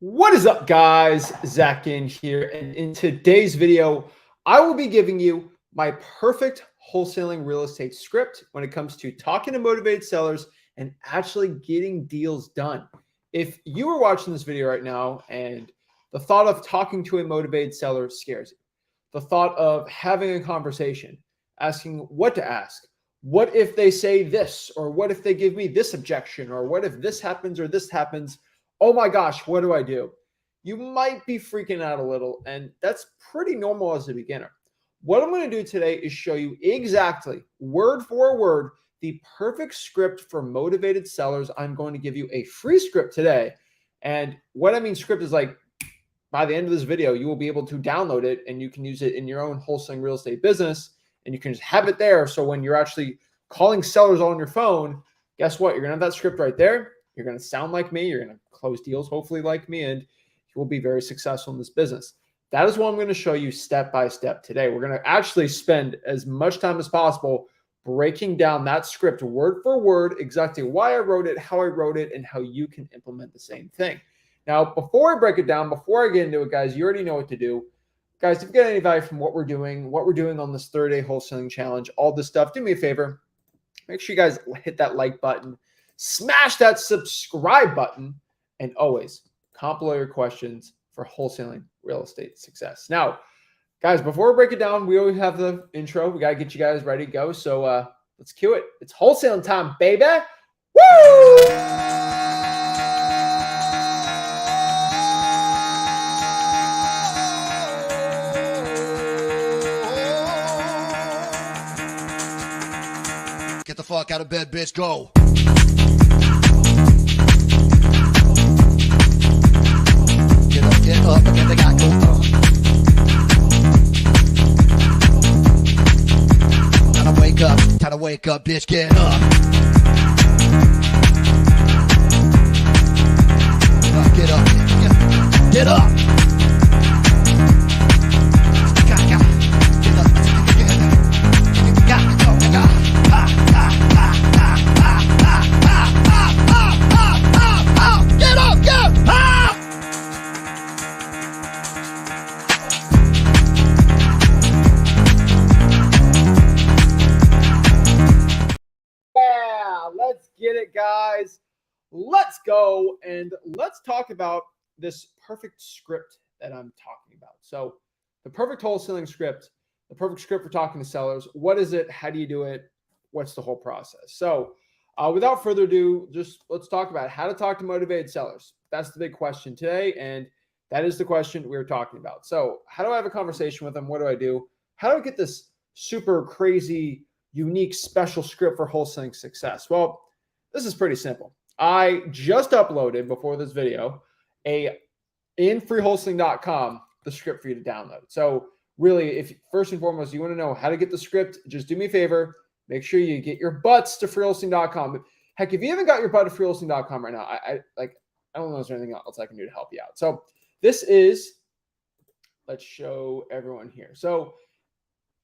What is up, guys? Zach in here, and in today's video, I will be giving you my perfect wholesaling real estate script when it comes to talking to motivated sellers and actually getting deals done. If you are watching this video right now and the thought of talking to a motivated seller scares you, the thought of having a conversation, asking what to ask, what if they say this, or what if they give me this objection, or what if this happens or this happens? Oh my gosh, what do I do? You might be freaking out a little, and that's pretty normal as a beginner. What I'm going to do today is show you exactly, word for word, the perfect script for motivated sellers. I'm going to give you a free script today. And what I mean script is like, by the end of this video, you will be able to download it and you can use it in your own wholesaling real estate business, and you can just have it there. So when you're actually calling sellers on your phone, guess what? You're going to have that script right there. You're going to sound like me. You're going to close deals, hopefully like me, and you will be very successful in this business. That is what I'm going to show you step by step today. We're going to actually spend as much time as possible breaking down that script word for word, exactly why I wrote it, how I wrote it, and how you can implement the same thing. Now, before I break it down, before I get into it, guys, you already know what to do. Guys, if you get any value from what we're doing on this 30-day wholesaling challenge, all this stuff, do me a favor. Make sure you guys hit that like button, smash that subscribe button, and always comment your questions for wholesaling real estate success. Now, guys, before we break it down, we always have the intro. We got to get you guys ready to go. So let's cue it. It's wholesaling time, baby. Woo! Get the fuck out of bed, bitch. Go. Get up, and they got go. Time to wake up, bitch. Get up. Get up. Get up. Let's get it, guys. Let's go and let's talk about this perfect script that I'm talking about. So the perfect wholesaling script, the perfect script for talking to sellers. What is it? How do you do it? What's the whole process? So without further ado, just let's talk about how to talk to motivated sellers. That's the big question today, and that is the question we're talking about. So how do I have a conversation with them? What do I do? How do I get this super crazy, unique, special script for wholesaling success? Well, this is pretty simple. I just uploaded before this video in freewholesaling.com the script for you to download. So really, if first and foremost you want to know how to get the script, just do me a favor. Make sure you get your butts to freewholesaling.com. Heck, if you haven't got your butt to freewholesaling.com right now, I don't know if there's anything else I can do to help you out. So this is, let's show everyone here. So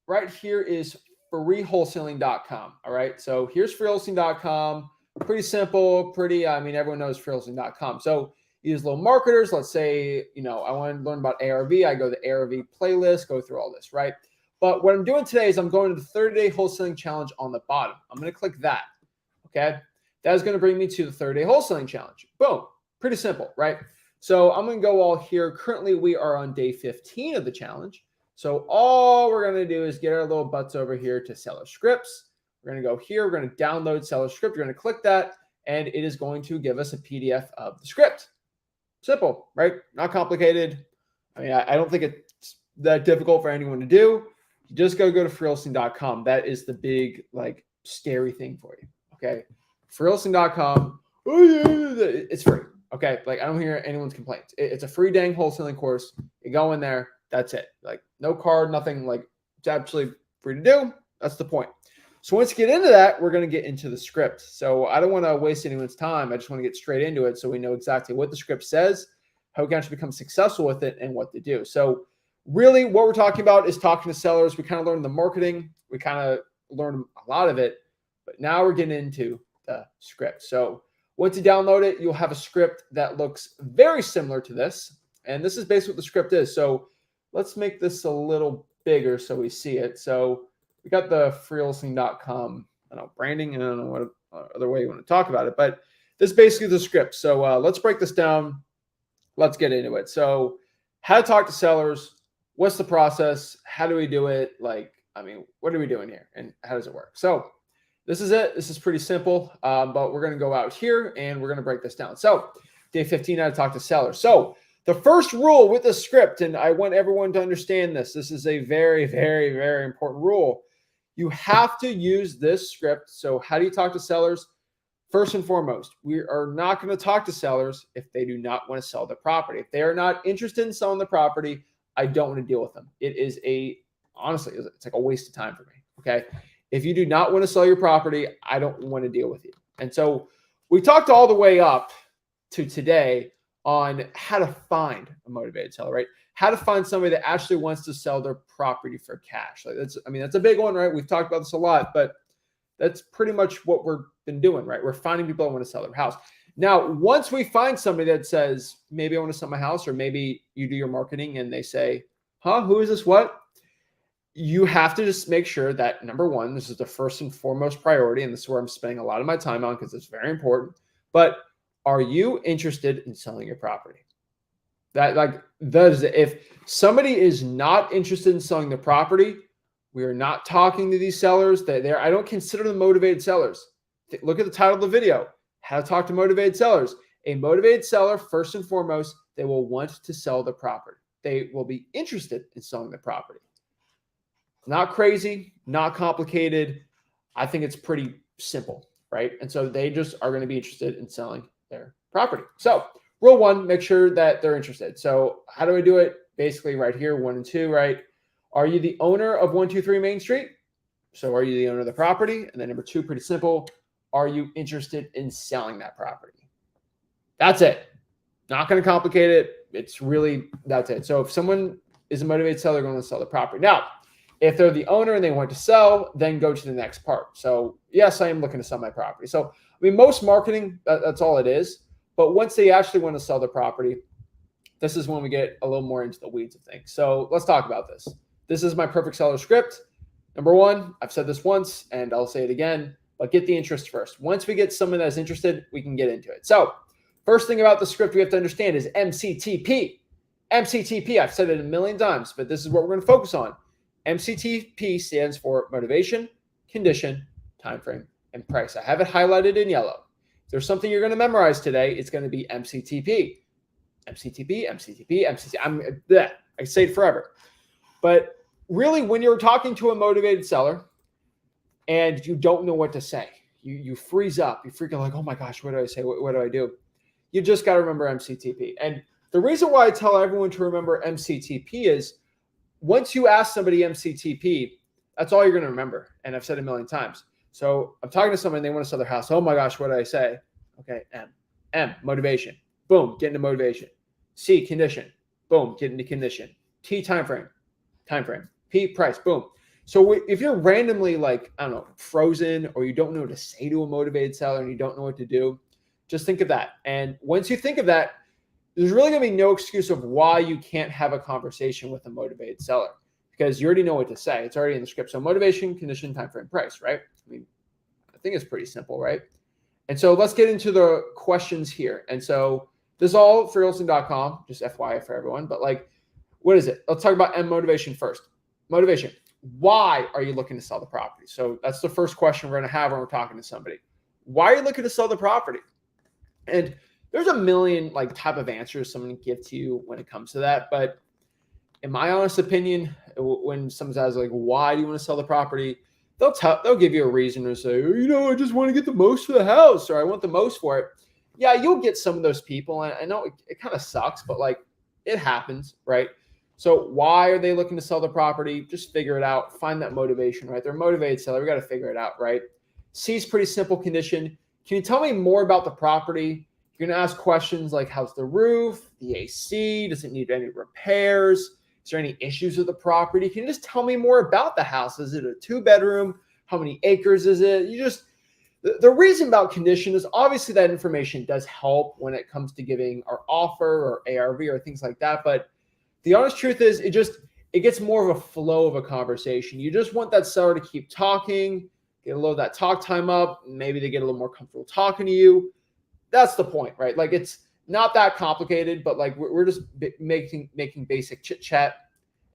right here is freewholesaling.com. All right. So here's freewholesaling.com. Pretty simple, everyone knows freewholesaling.com. So you use little marketers. Let's say, I want to learn about ARV. I go to the ARV playlist, go through all this, right? But what I'm doing today is I'm going to the 30-day wholesaling challenge on the bottom. I'm going to click that. Okay. That is going to bring me to the 30-day wholesaling challenge. Boom. Pretty simple, right? So I'm going to go all here. Currently, we are on day 15 of the challenge. So all we're going to do is get our little butts over here to seller scripts. We're going to go here. We're going to download seller script. You're going to click that, and it is going to give us a PDF of the script. Simple, right? Not complicated. I don't think it's that difficult for anyone to do. You just go to freewholesaling.com. That is the big, scary thing for you, okay? freewholesaling.com, it's free, okay? I don't hear anyone's complaints. It's a free dang wholesaling course. You go in there. That's it. No card, nothing. It's absolutely free to do. That's the point. So once you get into that, we're going to get into the script. So I don't want to waste anyone's time. I just want to get straight into it so we know exactly what the script says, how we can actually become successful with it, and what to do. So really what we're talking about is talking to sellers. We kind of learned the marketing. We kind of learned a lot of it, but now we're getting into the script. So Once you download it, you'll have a script that looks very similar to this. And this is basically what the script is. So let's make this a little bigger so we see it. So we got the freewholesaling.com, I don't know, branding. I don't know what other way you want to talk about it, but this is basically the script. So let's break this down. Let's get into it. So how to talk to sellers. What's the process? How do we do it? Like, I mean, what are we doing here? And how does it work? So this is it. This is pretty simple, but we're going to go out here and we're going to break this down. So day 15, how to talk to sellers. So the first rule with the script, and I want everyone to understand this. This is a very, very, very important rule. You have to use this script. So how do you talk to sellers? First and foremost, we are not going to talk to sellers if they do not want to sell the property. If they are not interested in selling the property, I don't want to deal with them. It is honestly, it's like a waste of time for me. Okay. If you do not want to sell your property, I don't want to deal with you. And so we talked all the way up to today on how to find a motivated seller, right? How to find somebody that actually wants to sell their property for cash. Like that's a big one, right? We've talked about this a lot, but that's pretty much what we've been doing, right? We're finding people that want to sell their house. Now, once we find somebody that says, maybe I want to sell my house, or maybe you do your marketing and they say, who is this? What? You have to just make sure that, number one, this is the first and foremost priority, and this is where I'm spending a lot of my time on because it's very important. But are you interested in selling your property? If somebody is not interested in selling the property, we are not talking to these sellers. I don't consider them motivated sellers. Look at the title of the video, how to talk to motivated sellers. A motivated seller, first and foremost, they will want to sell the property. They will be interested in selling the property. Not crazy, not complicated. I think it's pretty simple, right? And so they just are going to be interested in selling their property. So rule one, make sure that they're interested. So how do I do it? Basically right here, 1 and 2, right? Are you the owner of 123 Main Street? So are you the owner of the property? And then number 2, pretty simple. Are you interested in selling that property? That's it. Not going to complicate it. That's it. So if someone is a motivated seller, they're going to sell the property. Now, if they're the owner and they want to sell, then go to the next part. So yes, I am looking to sell my property. So, most marketing, that's all it is. But once they actually want to sell the property, this is when we get a little more into the weeds of things. So let's talk about this. This is my perfect seller script. Number 1, I've said this once and I'll say it again, but get the interest first. Once we get someone that's interested, we can get into it. So first thing about the script we have to understand is MCTP. MCTP, I've said it a million times, but this is what we're going to focus on. MCTP stands for motivation, condition, time frame, and price. I have it highlighted in yellow. If there's something you're going to memorize today, it's going to be MCTP. MCTP, MCTP, MCTP. I say it forever. But really, when you're talking to a motivated seller and you don't know what to say, you freeze up. You freak out like, oh my gosh, what do I say? What do I do? You just got to remember MCTP. And the reason why I tell everyone to remember MCTP is once you ask somebody MCTP, that's all you're going to remember. And I've said it a million times. So I'm talking to someone, they want to sell their house. Oh my gosh, what did I say? Okay, M, motivation. Boom, get into motivation. C, condition. Boom, get into condition. T, time frame. P, price. Boom. So if you're randomly frozen, or you don't know what to say to a motivated seller and you don't know what to do, just think of that. And once you think of that, there's really going to be no excuse of why you can't have a conversation with a motivated seller, because you already know what to say. It's already in the script. So motivation, condition, time frame, price, right? I think it's pretty simple, right? And so let's get into the questions here. And so this is all freewholesaling.com, just FYI for everyone. But what is it? Let's talk about M, motivation first. Motivation. Why are you looking to sell the property? So that's the first question we're going to have when we're talking to somebody. Why are you looking to sell the property? And there's a million type of answers someone can give to you when it comes to that. But in my honest opinion, when someone says why do you want to sell the property? They'll give you a reason to say, I just want to get the most for the house, or I want the most for it. Yeah, you'll get some of those people. And I know it kind of sucks, but it happens, right? So why are they looking to sell the property? Just figure it out. Find that motivation, right? They're a motivated seller. We got to figure it out, right? C is pretty simple, condition. Can you tell me more about the property? You're going to ask questions like, how's the roof, the AC? Does it need any repairs? Is there any issues with the property? Can you just tell me more about the house? Is it a 2-bedroom? How many acres is it? The reason about condition is obviously that information does help when it comes to giving our offer or ARV or things like that. But the honest truth is it gets more of a flow of a conversation. You just want that seller to keep talking, get a little of that talk time up. Maybe they get a little more comfortable talking to you. That's the point, right? Like it's not that complicated, but like we're just making basic chit chat.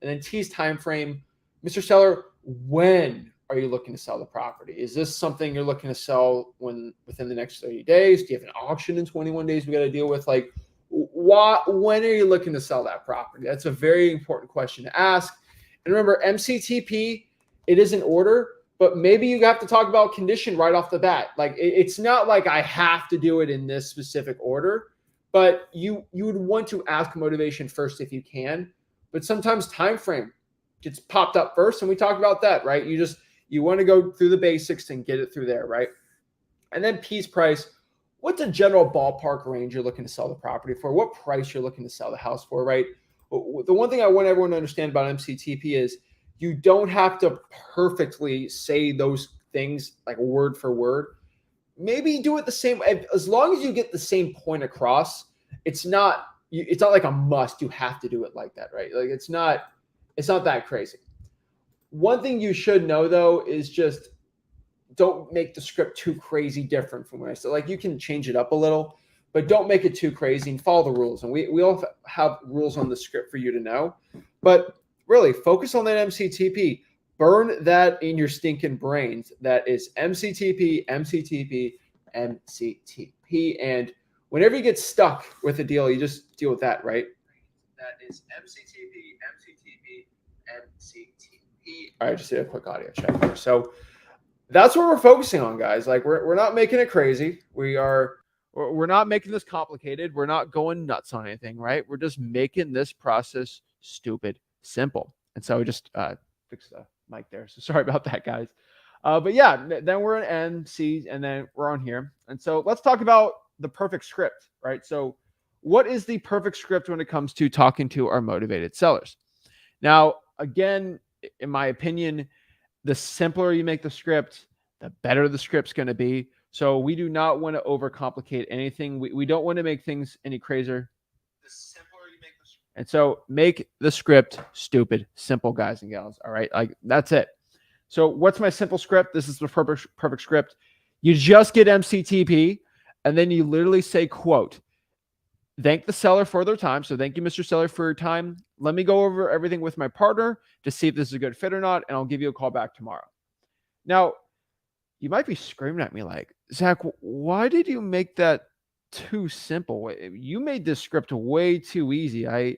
And then T's time frame. Mr. Seller, when are you looking to sell the property? Is this something you're looking to sell within the next 30 days? Do you have an auction in 21 days we got to deal with? Like, when are you looking to sell that property? That's a very important question to ask. And remember, MCTP, it is an order, but maybe you have to talk about condition right off the bat. Like it's not like I have to do it in this specific order, but you would want to ask motivation first if you can. But sometimes time frame gets popped up first, and we talked about that, right? You want to go through the basics and get it through there, right? And then piece price. What's a general ballpark range you're looking to sell the property for? What price you're looking to sell the house for, right? The one thing I want everyone to understand about MCTP is you don't have to perfectly say those things like word for word. Maybe do it the same, as long as you get the same point across. It's not like a must. You have to do it like that, right? Like it's not that crazy. One thing you should know though is just don't make the script too crazy different from what I said. Like you can change it up a little, but don't make it too crazy and follow the rules. And we all have rules on the script for you to know. But really focus on that MCTP. Burn that in your stinking brains. That is MCTP, MCTP, MCTP. And whenever you get stuck with a deal, you just deal with that, right? That is MCTP, MCTP, MCTP. All right, just did a quick audio check here. So that's what we're focusing on, guys. Like we're not making it crazy. We're not making this complicated. We're not going nuts on anything, right? We're just making this process stupid simple. And so we just fixed the mic there. So sorry about that, guys. But yeah, then we're in MC and then we're on here. And so let's talk about the perfect script, right? So what is the perfect script when it comes to talking to our motivated sellers? Now, again, in my opinion, the simpler you make the script, the better the script's going to be. So we do not want to overcomplicate anything. We don't want to make things any crazier. The simpler you make the script. And so make the script stupid, simple, guys and gals. All right. Like that's it. So what's my simple script? This is the perfect script. You just get MCTP and then you literally say, quote, thank the seller for their time. So thank you, Mr. Seller, for your time. Let me go over everything with my partner to see if this is a good fit or not, and I'll give you a call back tomorrow. Now, you might be screaming at me like, Zach, why did you make that too simple? You made this script way too easy. I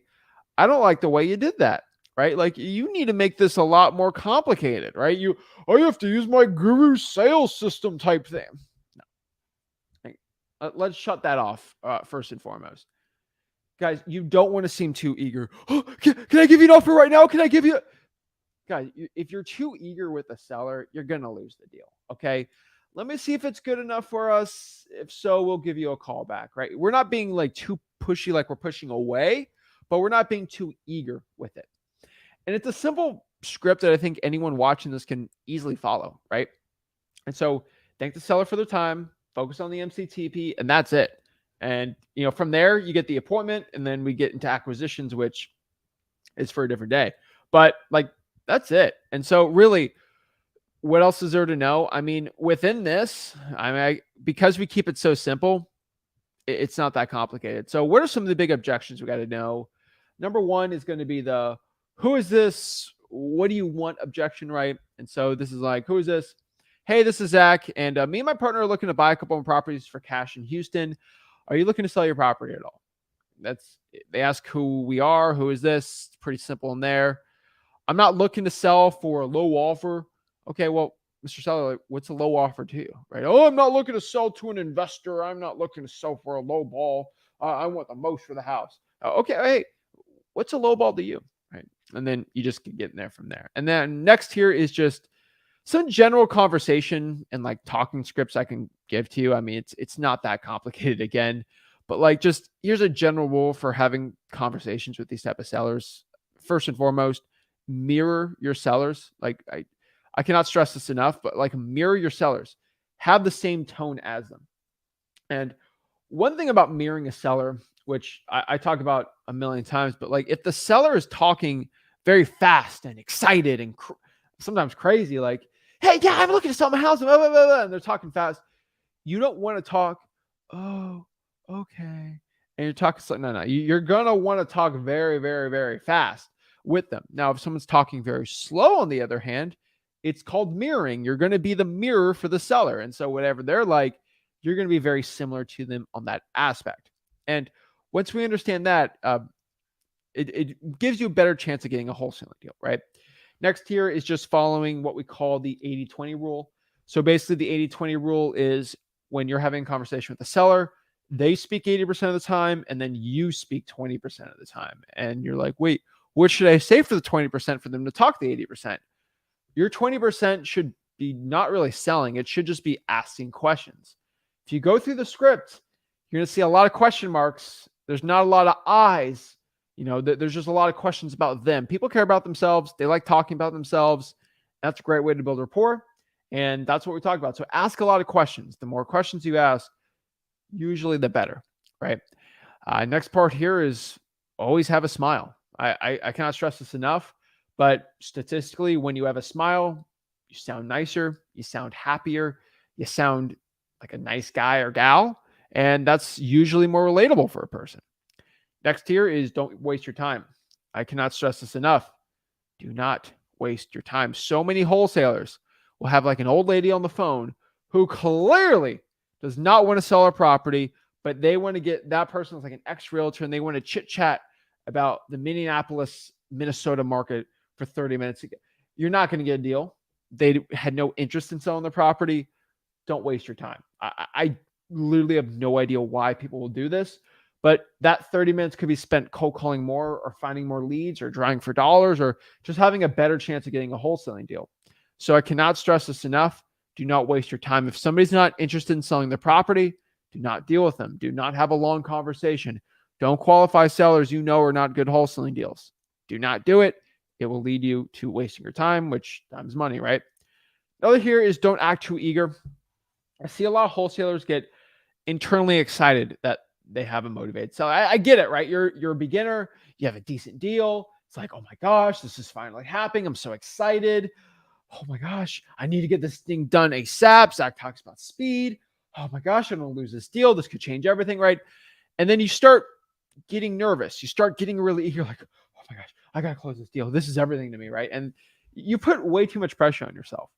don't like the way you did that, right? Like you need to make this a lot more complicated, right? You have to use my guru sales system type thing. No. Let's shut that off first and foremost. Guys, you don't want to seem too eager. Oh, can I give you an offer right now? Can I give you? Guys, if you're too eager with a seller, you're going to lose the deal. Okay. Let me see if it's good enough for us. If so, we'll give you a call back, right? We're not being like too pushy, like we're pushing away, but we're not being too eager with it. And it's a simple script that I think anyone watching this can easily follow, right? And so thank the seller for their time, focus on the MCTP, and that's it. And, from there, you get the appointment, and then we get into acquisitions, which is for a different day. But, that's it. And so, really, what else is there to know? I mean, within this, because we keep it so simple, it's not that complicated. So, what are some of the big objections we got to know? Number one is going to be the, who is this? What do you want objection, right? And so, this is like, who is this? Hey, this is Zach, and me and my partner are looking to buy a couple of properties for cash in Houston. Are you looking to sell your property at all? They ask who we are. Who is this? It's pretty simple in there. I'm not looking to sell for a low offer. Okay, well, Mr. Seller, what's a low offer to you, right? Oh, I'm not looking to sell to an investor. I'm not looking to sell for a low ball. I want the most for the house. Okay, hey, what's a low ball to you, right? And then you just get in there from there. And then next here is just some general conversation and talking scripts I can give to you. I mean, it's not that complicated again, but just here's a general rule for having conversations with these type of sellers. First and foremost, mirror your sellers. I cannot stress this enough, but mirror your sellers. have the same tone as them. And one thing about mirroring a seller, which I talk about a million times, but like if the seller is talking very fast and excited and sometimes crazy, like, hey, yeah, I'm looking to sell my house, blah, blah, blah, blah, and they're talking fast, you don't want to talk, oh, okay. And you're talking, no. You're going to want to talk very, very, very fast with them. Now, if someone's talking very slow, on the other hand, it's called mirroring. You're going to be the mirror for the seller. And so whatever they're like, you're going to be very similar to them on that aspect. And once we understand that, it gives you a better chance of getting a wholesaling deal, right? Next here is just following what we call the 80-20 rule. So basically the 80-20 rule is when you're having a conversation with the seller, they speak 80% of the time, and then you speak 20% of the time. And you're like, wait, what should I say for the 20% for them to talk the 80%? Your 20% should be not really selling. It should just be asking questions. If you go through the script, you're going to see a lot of question marks. There's not a lot of eyes. There's just a lot of questions about them. People care about themselves. They like talking about themselves. That's a great way to build rapport. And that's what we talk about. So ask a lot of questions. The more questions you ask, usually the better, right? Next part here is always have a smile. I cannot stress this enough, but statistically, when you have a smile, you sound nicer, you sound happier, you sound like a nice guy or gal, and that's usually more relatable for a person. Next here is don't waste your time. I cannot stress this enough. Do not waste your time. So many wholesalers will have like an old lady on the phone who clearly does not want to sell a property, but they want to get that person is like an ex-realtor and they want to chit chat about the Minneapolis, Minnesota market for 30 minutes. You're not going to get a deal. They had no interest in selling the property. Don't waste your time. I literally have no idea why people will do this, but that 30 minutes could be spent cold calling more or finding more leads or drawing for dollars or just having a better chance of getting a wholesaling deal. So I cannot stress this enough. Do not waste your time. If somebody's not interested in selling the property, do not deal with them. Do not have a long conversation. Don't qualify sellers you know are not good wholesaling deals. Do not do it. It will lead you to wasting your time, which time is money, right? Another here is don't act too eager. I see a lot of wholesalers get internally excited that they have a motivated seller. I get it, right? You're a beginner. You have a decent deal. It's like, oh my gosh, this is finally happening. I'm so excited. Oh my gosh, I need to get this thing done ASAP. Zach talks about speed. Oh my gosh, I don't lose this deal. This could change everything, right? And then you start getting nervous. You start getting really eager, like, oh my gosh, I got to close this deal. This is everything to me, right? And you put way too much pressure on yourself.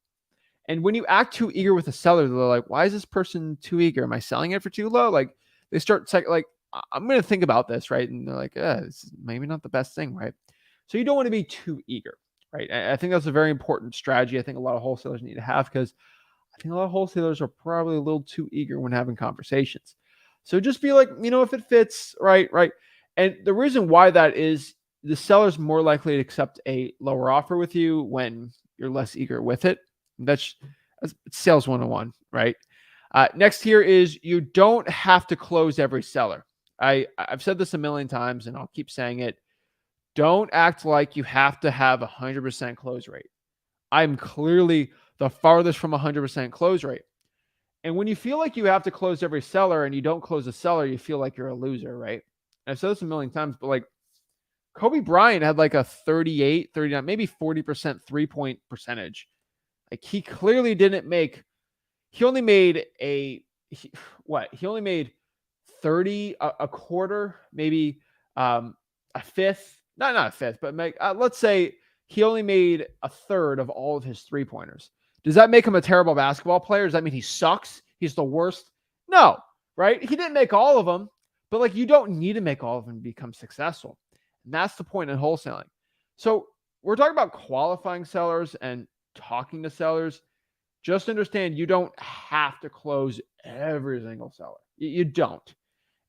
And when you act too eager with a seller, they're like, why is this person too eager? Am I selling it for too low? Like they start like, I'm going to think about this, right? And they're like, this is maybe not the best thing, right? So you don't want to be too eager, right? I think that's a very important strategy. I think a lot of wholesalers need to have because I think a lot of wholesalers are probably a little too eager when having conversations. So just be like, if it fits, right. And the reason why that is the seller's more likely to accept a lower offer with you when you're less eager with it. That's sales 101, right? Next here is you don't have to close every seller. I've said this a million times and I'll keep saying it. Don't act like you have to have 100% close rate. I'm clearly the farthest from 100% close rate. And when you feel like you have to close every seller and you don't close a seller, you feel like you're a loser, right? And I've said this a million times, but like Kobe Bryant had like a 38, 39, maybe 40% 3-point percentage. Like he clearly didn't make, he only made he only made 30 a quarter, maybe a fifth, not a fifth, but let's say he only made a third of all of his 3-pointers. Does that make him a terrible basketball player? Does that mean he sucks? He's the worst? No, right? He didn't make all of them, but like you don't need to make all of them to become successful. And that's the point in wholesaling. So we're talking about qualifying sellers and talking to sellers. Just understand you don't have to close every single seller. You don't.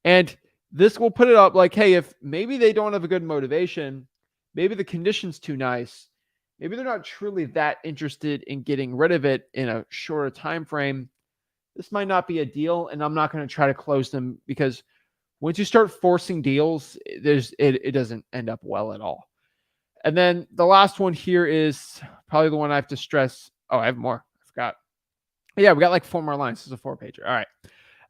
And this will put it up like, hey, if maybe they don't have a good motivation, maybe the condition's too nice, maybe they're not truly that interested in getting rid of it in a shorter time frame, this might not be a deal, and I'm not going to try to close them because once you start forcing deals, it doesn't end up well at all. And then the last one here is probably the one I have to stress. Oh, I have more. I forgot. Yeah, we got like 4 more lines. This is a 4-pager. All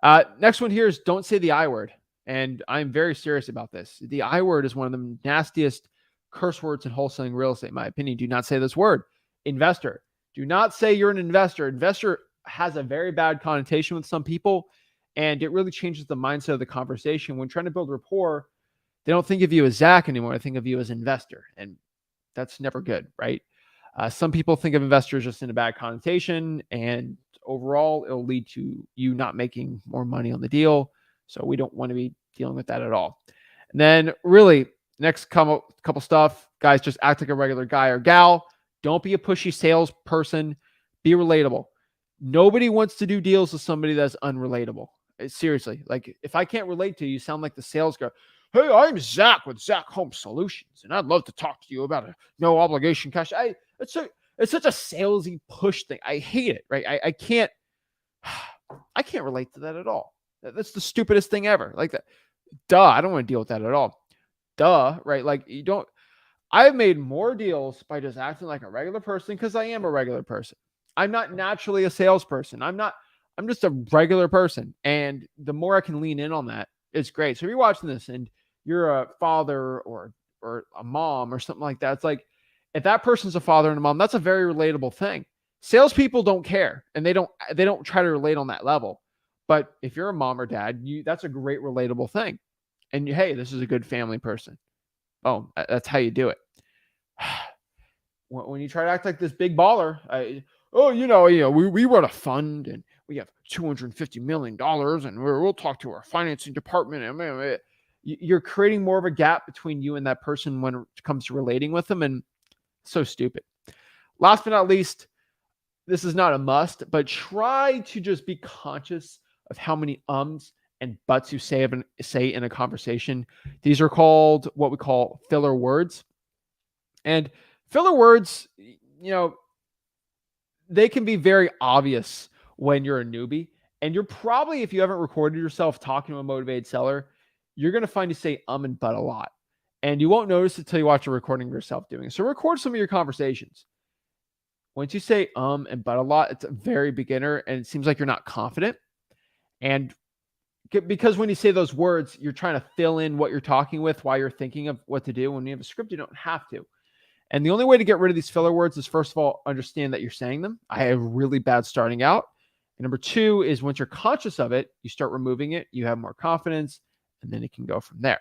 right. Next one here is don't say the I word. And I'm very serious about this. The I word is one of the nastiest curse words in wholesaling real estate, in my opinion. Do not say this word. Investor. Do not say you're an investor. Investor has a very bad connotation with some people, and it really changes the mindset of the conversation. When trying to build rapport, they don't think of you as Zach anymore. They think of you as investor, and that's never good, right? Some people think of investors just in a bad connotation, and overall, it'll lead to you not making more money on the deal. So we don't want to be dealing with that at all. And then, really, next couple stuff, guys, just act like a regular guy or gal. Don't be a pushy salesperson. Be relatable. Nobody wants to do deals with somebody that's unrelatable. Seriously, like if I can't relate to you, you sound like the sales guy. Hey, I'm Zach with Zach Home Solutions, and I'd love to talk to you about a no obligation cash. It's such a salesy push thing. I hate it. Right? I can't relate to that at all. That's the stupidest thing ever. Like that. Duh. I don't want to deal with that at all. Duh. Right? Like you don't. I've made more deals by just acting like a regular person because I am a regular person. I'm not naturally a salesperson. I'm just a regular person. And the more I can lean in on that, it's great. So if you're watching this and you're a father or a mom or something like that, it's like if that person's a father and a mom, that's a very relatable thing. Salespeople don't care and they don't try to relate on that level. But if you're a mom or dad, that's a great relatable thing. And hey, this is a good family person. Oh, that's how you do it. When you try to act like this big baller, we run a fund and we have $250 million and we'll talk to our financing department. And you're creating more of a gap between you and that person when it comes to relating with them. And so stupid. Last but not least, this is not a must, but try to just be conscious of how many ums and buts you say in a conversation. These are called what we call filler words. And filler words, they can be very obvious when you're a newbie. And you're probably, if you haven't recorded yourself talking to a motivated seller, you're going to find you say and but a lot. And you won't notice it until you watch a recording of yourself doing it. So record some of your conversations. Once you say and but a lot, it's a very beginner and it seems like you're not confident. And because when you say those words, you're trying to fill in what you're talking with while you're thinking of what to do. When you have a script, you don't have to. And the only way to get rid of these filler words is, first of all, understand that you're saying them. I have really bad starting out. And number 2 is once you're conscious of it, you start removing it, you have more confidence, and then it can go from there.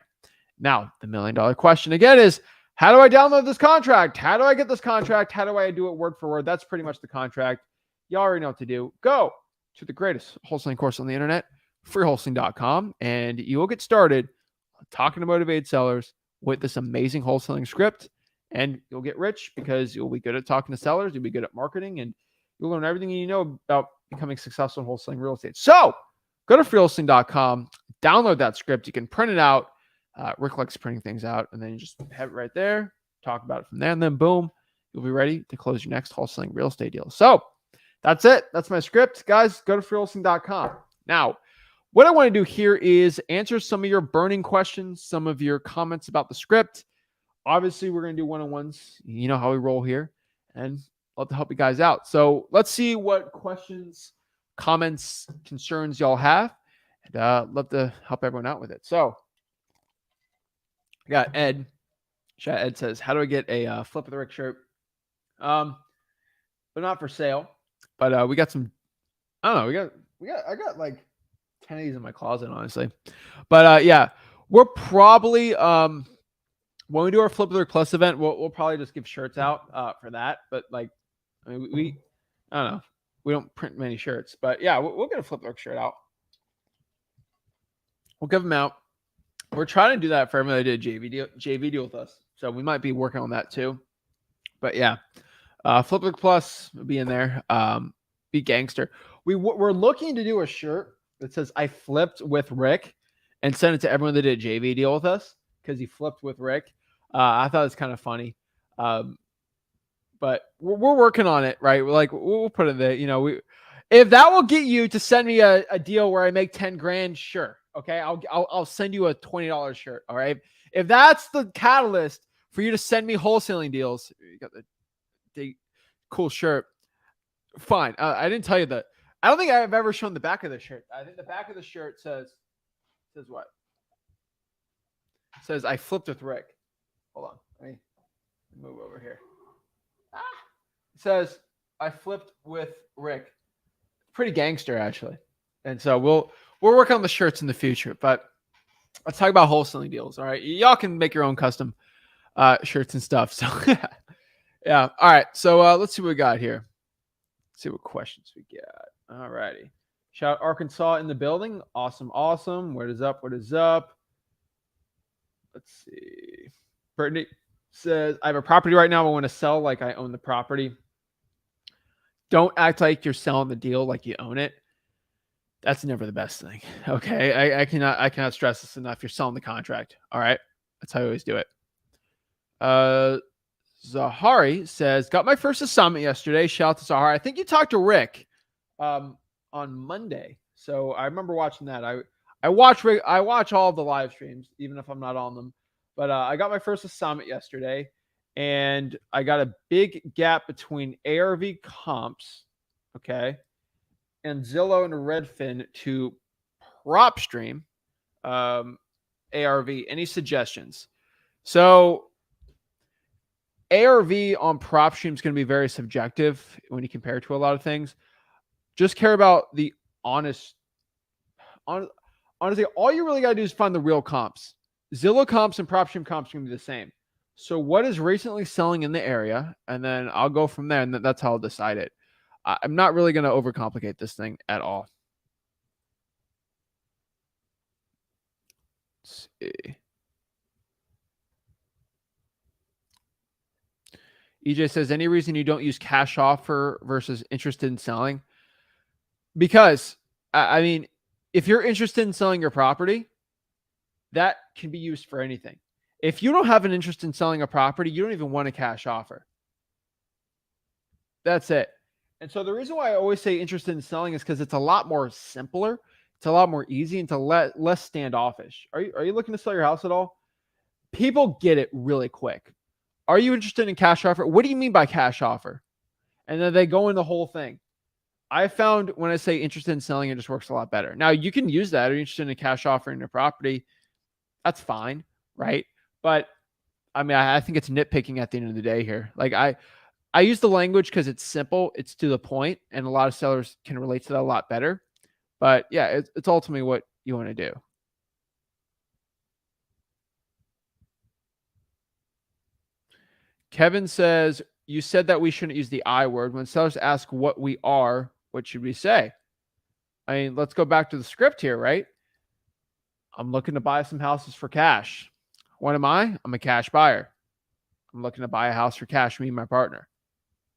Now, the $1 million question again is, how do I download this contract? How do I get this contract? How do I do it word for word? That's pretty much the contract. You already know what to do. Go to the greatest wholesaling course on the internet, freewholesaling.com, and you will get started talking to motivated sellers with this amazing wholesaling script. And you'll get rich because you'll be good at talking to sellers. You'll be good at marketing and you'll learn everything you know about becoming successful in wholesaling real estate. So go to freewholesaling.com, download that script. You can print it out. Rick likes printing things out and then you just have it right there, talk about it from there. And then boom, you'll be ready to close your next wholesaling real estate deal. So that's it. That's my script. Guys, go to freewholesaling.com. Now, what I want to do here is answer some of your burning questions, some of your comments about the script. Obviously, we're going to do one-on-ones. You know how we roll here. And love to help you guys out. So let's see what questions, comments, concerns y'all have. And love to help everyone out with it. So I got Ed. Ed says, how do I get a Flip with Rick shirt? But not for sale. But we got some, I don't know. I got like 10 of these in my closet, honestly. But yeah, we're probably, when we do our Flip with Rick Plus event, we'll probably just give shirts out for that. But like, I mean, I don't know. We don't print many shirts, but yeah, we'll get a Flip with Rick shirt out. We'll give them out. We're trying to do that for everyone that did a JV deal with us. So we might be working on that too. But yeah, Flip with Rick Plus will be in there. Be gangster. We're looking to do a shirt that says I flipped with Rick and send it to everyone that did a JV deal with us because he flipped with Rick. I thought it was kind of funny. But we're working on it, right? We'll put it there. If that will get you to send me a deal where I make 10 grand, sure. Okay. I'll send you a $20 shirt. All right. If that's the catalyst for you to send me wholesaling deals, you got the cool shirt. Fine. I didn't tell you that I don't think I've ever shown the back of the shirt. I think the back of the shirt says what? It says I flipped with Rick. Hold on. Let me move over here. It says I flipped with Rick. Pretty gangster, actually. And so we'll work on the shirts in the future. But let's talk about wholesaling deals. All right. Y'all can make your own custom shirts and stuff. So yeah. All right. So let's see what we got here. Let's see what questions we got. All righty. Shout out Arkansas in the building. Awesome. What is up? Let's see. Brittany says, I have a property right now. I want to sell like I own the property. Don't act like you're selling the deal like you own it. That's never the best thing. Okay. I cannot stress this enough. You're selling the contract. All right. That's how I always do it. Zahari says, got my first assignment yesterday. Shout out to Zahari. I think you talked to Rick on Monday. So I remember watching that. I watch all the live streams, even if I'm not on them. But I got my first assignment yesterday, and I got a big gap between ARV comps, okay, and Zillow and Redfin to PropStream ARV. Any suggestions? So ARV on PropStream is going to be very subjective when you compare it to a lot of things. Just care about the honestly, all you really got to do is find the real comps. Zillow comps and PropStream comps are going to be the same. So what is recently selling in the area? And then I'll go from there, and that's how I'll decide it. I'm not really going to overcomplicate this thing at all. Let's see. EJ says, any reason you don't use cash offer versus interested in selling? Because, I mean, if you're interested in selling your property, that can be used for anything. If you don't have an interest in selling a property, you don't even want a cash offer. That's it. And so the reason why I always say interested in selling is because it's a lot more simpler. It's a lot more easy and less standoffish. Are you looking to sell your house at all? People get it really quick. Are you interested in cash offer? What do you mean by cash offer? And then they go in the whole thing. I found when I say interested in selling, it just works a lot better. Now you can use that. Are you interested in a cash offer in your property? That's fine, right? But I mean, I think it's nitpicking at the end of the day here. Like I use the language because it's simple, it's to the point, and a lot of sellers can relate to that a lot better. But yeah, it's ultimately what you want to do. Kevin says, you said that we shouldn't use the I word. When sellers ask what we are, what should we say? I mean, let's go back to the script here, right? I'm looking to buy some houses for cash. What am I? I'm a cash buyer. I'm looking to buy a house for cash, me and my partner.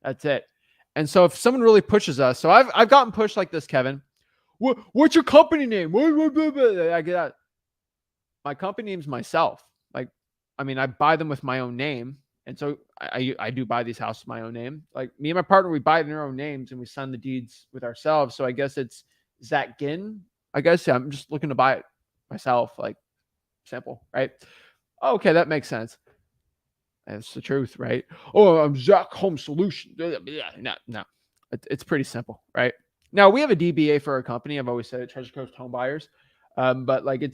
That's it. And so if someone really pushes us, so I've gotten pushed like this, Kevin. What's your company name? I get that. My company name's myself. Like, I mean, I buy them with my own name. And so I do buy these houses with my own name. Like me and my partner, we buy it in our own names and we sign the deeds with ourselves. So I guess it's Zach Ginn. I guess, yeah, I'm just looking to buy it myself. Like simple, right? Okay, that makes sense. That's the truth, right? Oh, I'm Zach Home Solution. No. It's pretty simple, right? Now, we have a DBA for our company. I've always said it, Treasure Coast Home Buyers. But like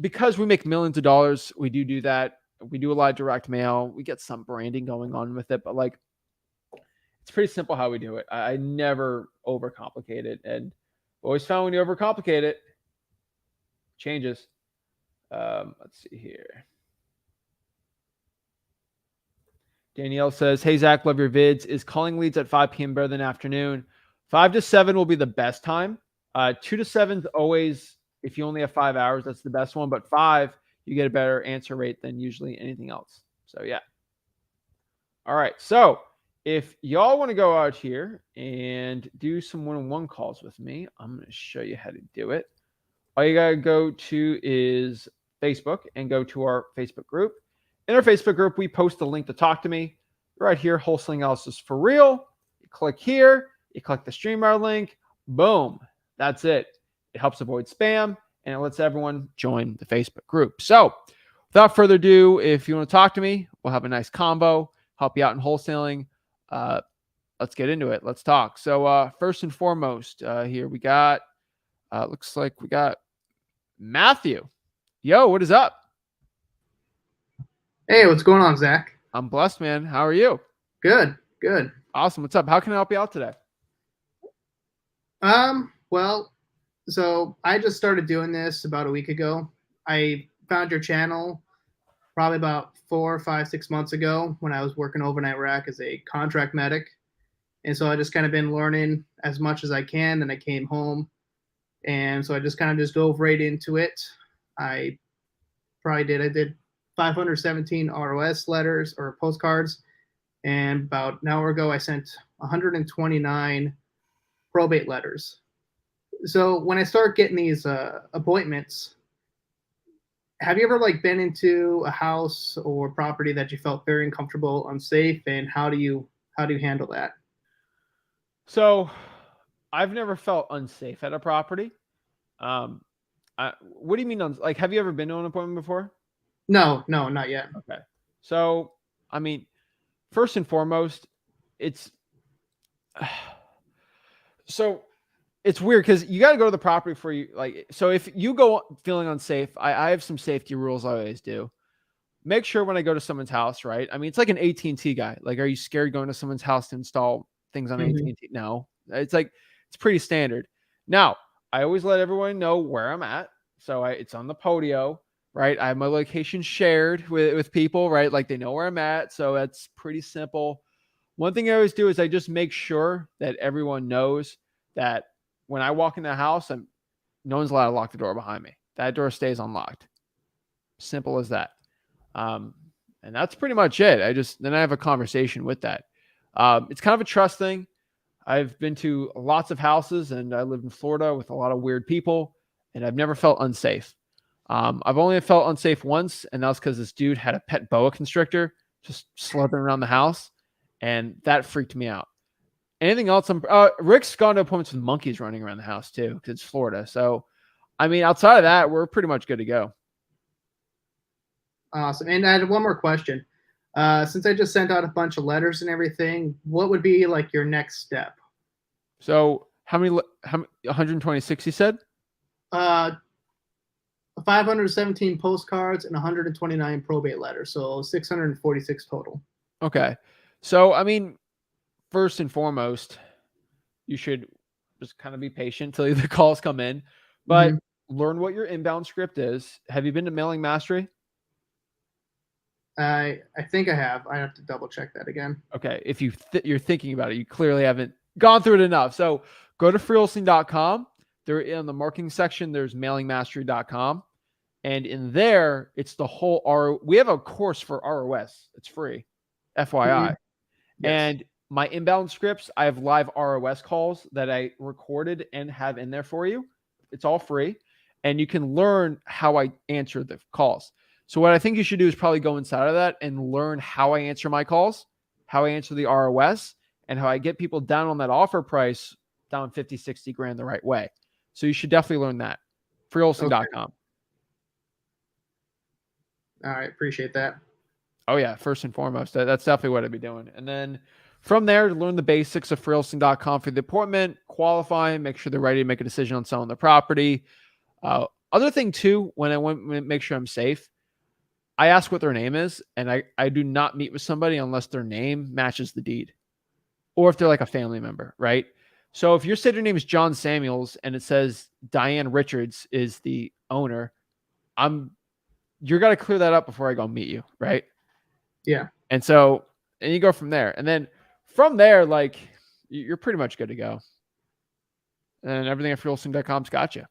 because we make millions of dollars, we do that. We do a lot of direct mail. We get some branding going on with it, but like it's pretty simple how we do it. I never overcomplicate it, and always found when you overcomplicate it, it changes. Let's see here. Danielle says, hey, Zach, love your vids. Is calling leads at 5 p.m. better than afternoon? 5 to 7 will be the best time. 2 to 7 is always, if you only have 5 hours, that's the best one. But 5, you get a better answer rate than usually anything else. So, yeah. All right. So, if y'all want to go out here and do some one-on-one calls with me, I'm going to show you how to do it. All you got to go to is Facebook and go to our Facebook group. In our Facebook group, we post the link to talk to me. Right here, Wholesaling Analysis for Real. You click here. You click the StreamYard link. Boom. That's it. It helps avoid spam, and it lets everyone join the Facebook group. So without further ado, if you want to talk to me, we'll have a nice combo, help you out in wholesaling. Let's let's get into it. Let's talk. So first and foremost, here we got, looks like we got Matthew. Yo, what is up? Hey, what's going on, Zach? I'm blessed, man. How are you? Good, good. Awesome. What's up? How can I help you out today? Well, so I just started doing this about a week ago. I found your channel probably about 4, 5, 6 months ago when I was working over in Iraq as a contract medic. And so I just kind of been learning as much as I can. Then I came home. And so I just kind of just dove right into it. I did 517 ROS letters or postcards. And about an hour ago, I sent 129 probate letters. So when I start getting these appointments, have you ever been into a house or property that you felt very uncomfortable, unsafe, and how do you handle that? So I've never felt unsafe at a property. What do you mean have you ever been to an appointment before? No, not yet. Okay. So, I mean, first and foremost, it's so it's weird because you got to go to the property for you. So if you go feeling unsafe, I have some safety rules I always do. Make sure when I go to someone's house, right? I mean, it's like an AT&T guy. Are you scared going to someone's house to install things on AT&T? No, it's pretty standard. Now, I always let everyone know where I'm at. So it's on the podio, right? I have my location shared with people, right? They know where I'm at. So that's pretty simple. One thing I always do is I just make sure that everyone knows that when I walk in the house, no one's allowed to lock the door behind me. That door stays unlocked. Simple as that. And that's pretty much it. Then I have a conversation with that. It's kind of a trust thing. I've been to lots of houses and I live in Florida with a lot of weird people and I've never felt unsafe. I've only felt unsafe once, and that was because this dude had a pet boa constrictor just slithering around the house, and that freaked me out. Anything else? Rick's gone to appointments with monkeys running around the house too, because it's Florida. So, I mean, outside of that, we're pretty much good to go. Awesome. And I had one more question. Since I just sent out a bunch of letters and everything, what would be your next step? So, how many 126 you said? 517 postcards and 129 probate letters, so 646 total. Okay. So, I mean, first and foremost, you should just kind of be patient till the calls come in, but learn what your inbound script is. Have you been to Mailing Mastery? I think I have. I have to double check that again. Okay. If you're thinking about it, you clearly haven't gone through it enough. So go to freewholesaling.com. There in the marketing section, there's mailingmastery.com. And in there, it's the whole we have a course for ROS. It's free, FYI. Yes. And my inbound scripts, I have live ROS calls that I recorded and have in there for you. It's all free. And you can learn how I answer the calls. So what I think you should do is probably go inside of that and learn how I answer my calls, how I answer the ROS, and how I get people down on that offer price down 50, 60 grand the right way. So you should definitely learn that. Freewholesaling.com. Okay. All right. Appreciate that. Oh, yeah. First and foremost, that's definitely what I'd be doing. And then from there, learn the basics of freewholesaling.com for the appointment, qualifying, make sure they're ready to make a decision on selling the property. Other thing, too, when I want to make sure I'm safe, I ask what their name is, and I do not meet with somebody unless their name matches the deed or if they're a family member, right? So if your name is John Samuels and it says Diane Richards is the owner, you're got to clear that up before I go meet you, right? Yeah. And you go from there. And then from there, you're pretty much good to go. And everything at freewholesaling.com's got you.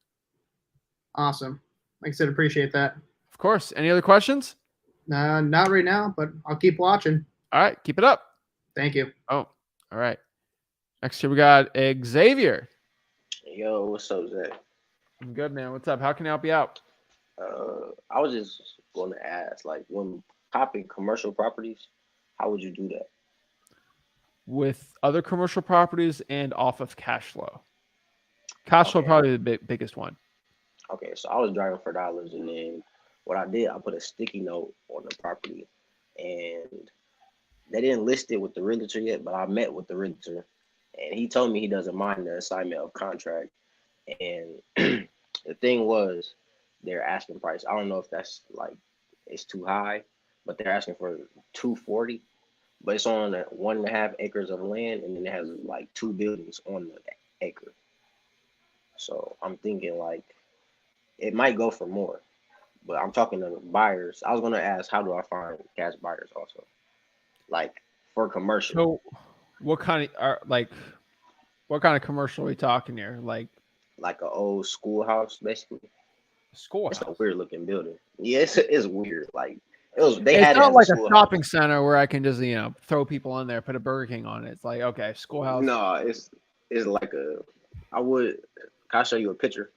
Awesome. Like I said, appreciate that. Of course. Any other questions? Not right now, but I'll keep watching. All right. Keep it up. Thank you. Oh, all right. Next here we got Xavier. Yo, what's up, Zach? I'm good, man. What's up? How can I help you out? I was just going to ask, when copying commercial properties, how would you do that? With other commercial properties and off of cash flow. Cash flow probably the biggest one. Okay, so I was driving for dollars, and then what I did, I put a sticky note on the property, and They didn't list it with the realtor yet, but I met with the realtor, and he told me he doesn't mind the assignment of contract. And the thing was, their asking price. I don't know if that's like it's too high, but they're asking for 240. But it's on 1.5 acres of land, and then it has like 2 buildings on the acre. So I'm thinking like it might go for more. But I'm talking to buyers. I was gonna ask, how do I find cash buyers also? Like for commercial, So, what kind of commercial are we talking here? Like like an old schoolhouse, basically. It's a schoolhouse? weird looking building. Yeah, it's weird. Like it was. They It's had it not as a like a schoolhouse. shopping center where I can just throw people in there, put a Burger King on it. It's like okay, schoolhouse. No, it's like a. I would. Can I show you a picture?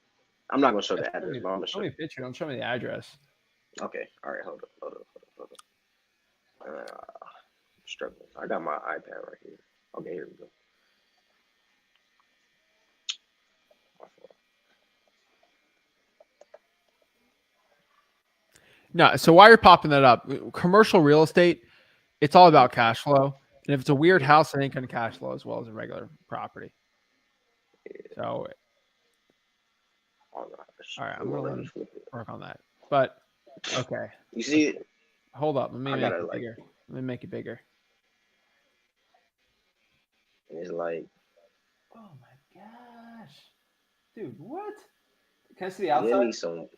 I'm not gonna show the Show address, me, but I'm gonna show show me you. a picture. Don't show me the address. Okay. All right. Hold up. I'm struggling. I got my iPad right here. Okay, here we go. My fault. No, so while you're popping that up, commercial real estate, it's all about cash flow. And if it's a weird Yeah. house, it ain't going to cash flow as well as a regular property. Yeah. So, I don't know. all right, It I'm going won't to let let me him flip it. work on that. But, okay, You see it? hold up. Let me I make gotta it like. bigger. Let me make it bigger. And it's like, Oh my gosh. Dude, what? Can I see the give outside? me some.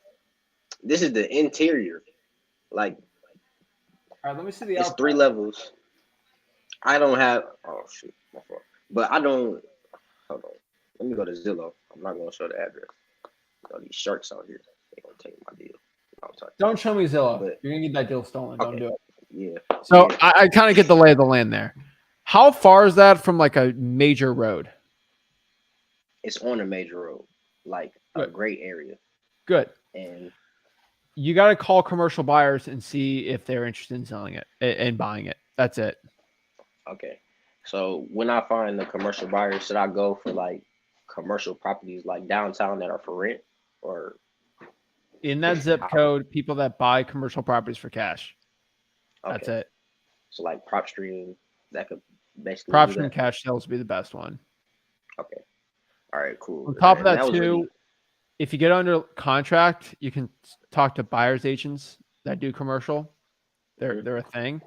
This is the interior. Like All right, let me see the it's outside. 3 levels. I don't have. Oh shoot, my fault. But I don't. Hold on. Let me go to Zillow. I'm not gonna show the address. These sharks out here. They gonna take my deal. I'm sorry. Don't show me Zillow. But You're going to get that deal stolen. Don't okay, do it. yeah, So, yeah. I kind of get the lay of the land there. How far is that from like a major road? It's on a major road, like a Good. great area, Good. and You got to call commercial buyers and see if they're interested in selling it and buying it. That's it. okay. So when I find the commercial buyers, should I go for like commercial properties like downtown that are for rent, or In that zip how? code, people that buy commercial properties for cash. That's Okay, it. so like prop stream that could basically do Prop and that. cash sales would be the best one. Okay, all right, cool. On top of And that, that was too, really if you get under contract, you can talk to buyers agents that do commercial. mhm, They're a thing.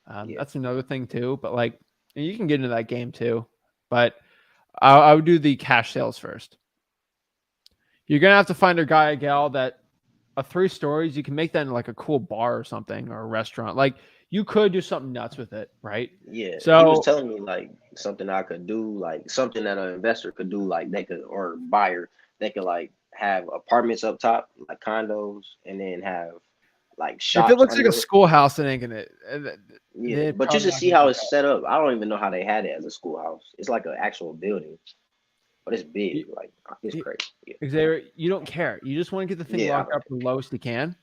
yeah. That's another thing too. But like you can get into that game too. But I would do the cash sales first. You're gonna have to find a guy, a gal that a 3 stories. You can make that in like a cool bar or something or a restaurant. Like you could do something nuts with it, right? Yeah, he was So telling me like something I could do, like something that an investor could do, like they could or buyer they could like have apartments up top, like condos, and then have like if it shops looks like a under it. schoolhouse, it ain't gonna. Yeah, They're but you probably should not see gonna how work it's out. set up. I don't even know how they had it as a schoolhouse. It's like an actual building, but it's big. You- Like it's you- crazy. Yeah, Xavier, you don't care. You just want to get the thing yeah. I locked don't. up the lowest you can,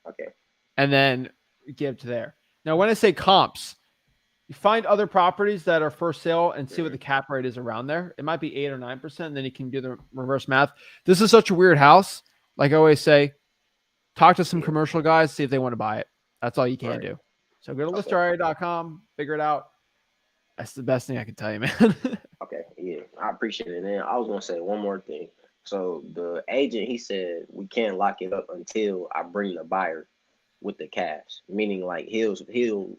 Okay. and then give to there. Now, when I say comps, you find other properties that are for sale and see what Mhm. the cap rate is around there. It might be 8 or 9%. Then you can do the reverse math. This is such a weird house. Like I always say, talk to some Yeah. commercial guys, see if they want to buy it. That's all you can Right. do. So go to Okay. listerarea.com, figure it out. That's the best thing I can tell you, man. Okay, yeah, I appreciate it. And I was gonna say one more thing. So the agent, he said we can't lock it up until I bring the buyer with the cash, meaning like he'll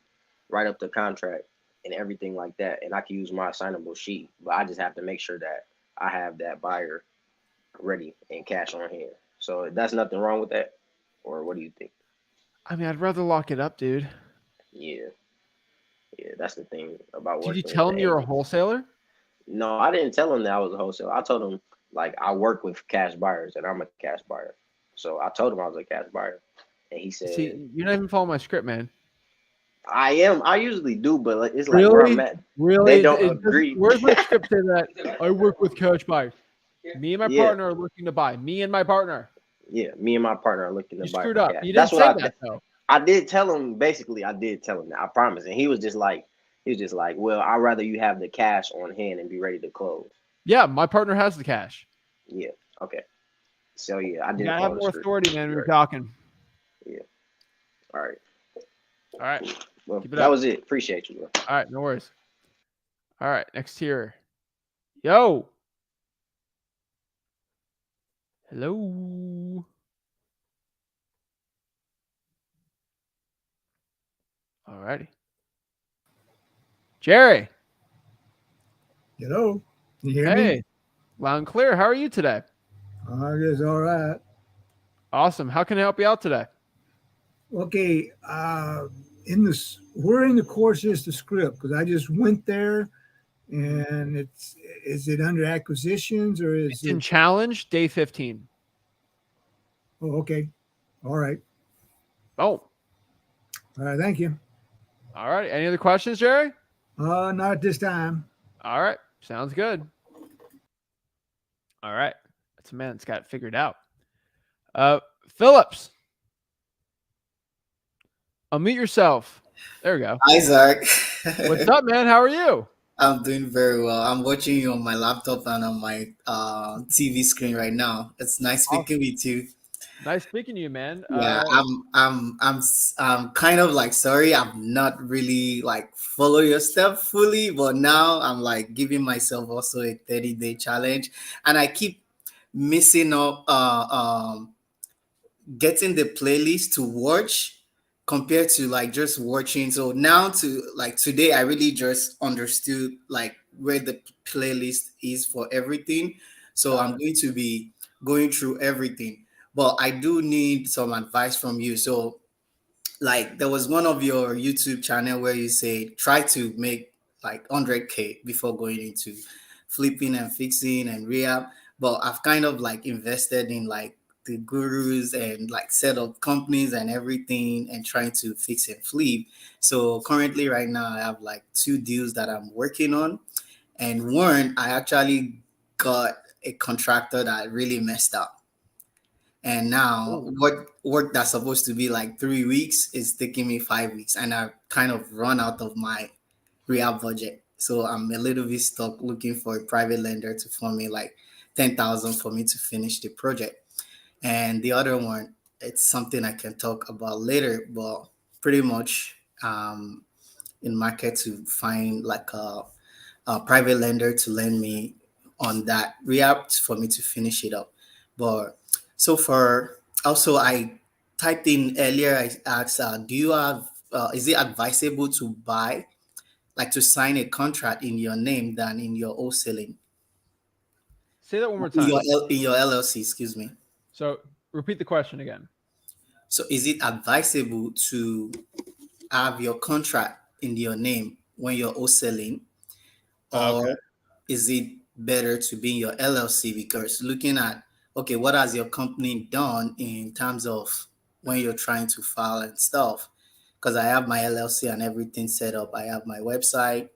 write up the contract and everything like that, and I can use my assignable sheet, but I just have to make sure that I have that buyer ready and cash on hand. So that's nothing wrong with that, or what do you think? I mean, I'd rather lock it up, dude. Yeah, yeah, that's the thing about Did you working with tell the him you're a agents. wholesaler? No, I didn't tell him that I was a wholesaler. I told him like I work with cash buyers and I'm a cash buyer. So I told him I was a cash buyer, and he said See, you're not even following my script, man. I am. I usually do, but like, it's like where I'm Really? at. They Really? don't Doesn't, agree. where's my script say that I work with cash buyers? Me and my Yeah, partner are looking to buy. Me and my partner. yeah. Me and my partner are looking to You buy screwed for up. cash. You That's didn't what say that though. I did tell him. Basically, I did tell him that. I promise. And he was just like, well, I'd rather you have the cash on hand and be ready to close. Yeah, my partner has the cash. Yeah. Okay. So yeah, I You didn't gotta have follow the more script. authority, man. When You're you're right. talking. Yeah. All right. All right. Cool. Well, Keep it that up. was it. Appreciate you, bro. All right, no worries. All right, next here. Yo. Hello. All righty. Jerry. Hello, can you hear Hey. me? Loud and clear. How are you today? I guess all right. Awesome. How can I help you out today? Okay, in this, where in the course is the script? Because I just went there, and is it under acquisitions or is It's in it? challenge day 15. Oh, okay, all right, Oh, all right. Thank you. all right. Any other questions, Jerry? Not at this time. All right. Sounds good. All right. That's a man that's got it figured out. Phillips. Unmute yourself. There we go. Hi, Zach. What's up, man? How are you? I'm doing very well. I'm watching you on my laptop and on my TV screen right now. It's nice Awesome. speaking with you. Nice speaking to you, man. Yeah, I'm kind of like sorry. I'm not really like follow your step fully, but now I'm like giving myself also a 30-day challenge, and I keep missing up getting the playlist to watch compared to like just watching. So now to like today, I really just understood like where the playlist is for everything. So I'm going to be going through everything, but I do need some advice from you. So like there was one of your YouTube channel where you say try to make like 100K before going into flipping and fixing and rehab. But I've kind of like invested in like the gurus and like set up companies and everything and trying to fix and flip. So currently right now I have like 2 deals that I'm working on. And one, I actually got a contractor that really messed up. And now Oh, what work that's supposed to be like 3 weeks is taking me 5 weeks. And I kind of run out of my rehab budget. So I'm a little bit stuck looking for a private lender to fund me like 10,000 for me to finish the project. And the other one, it's something I can talk about later, but pretty much in market to find like a private lender to lend me on that rehab for me to finish it up. But so far, also I typed in earlier, I asked, do you have, is it advisable to buy, like to sign a contract in your name than in your wholesaling, say that one more time. In your LLC, excuse me. So repeat the question again. So is it advisable to have your contract in your name when you're wholesaling, Okay. or is it better to be in your LLC? Because looking at, okay, what has your company done in terms of when you're trying to file and stuff? Because I have my LLC and everything set up. I have my website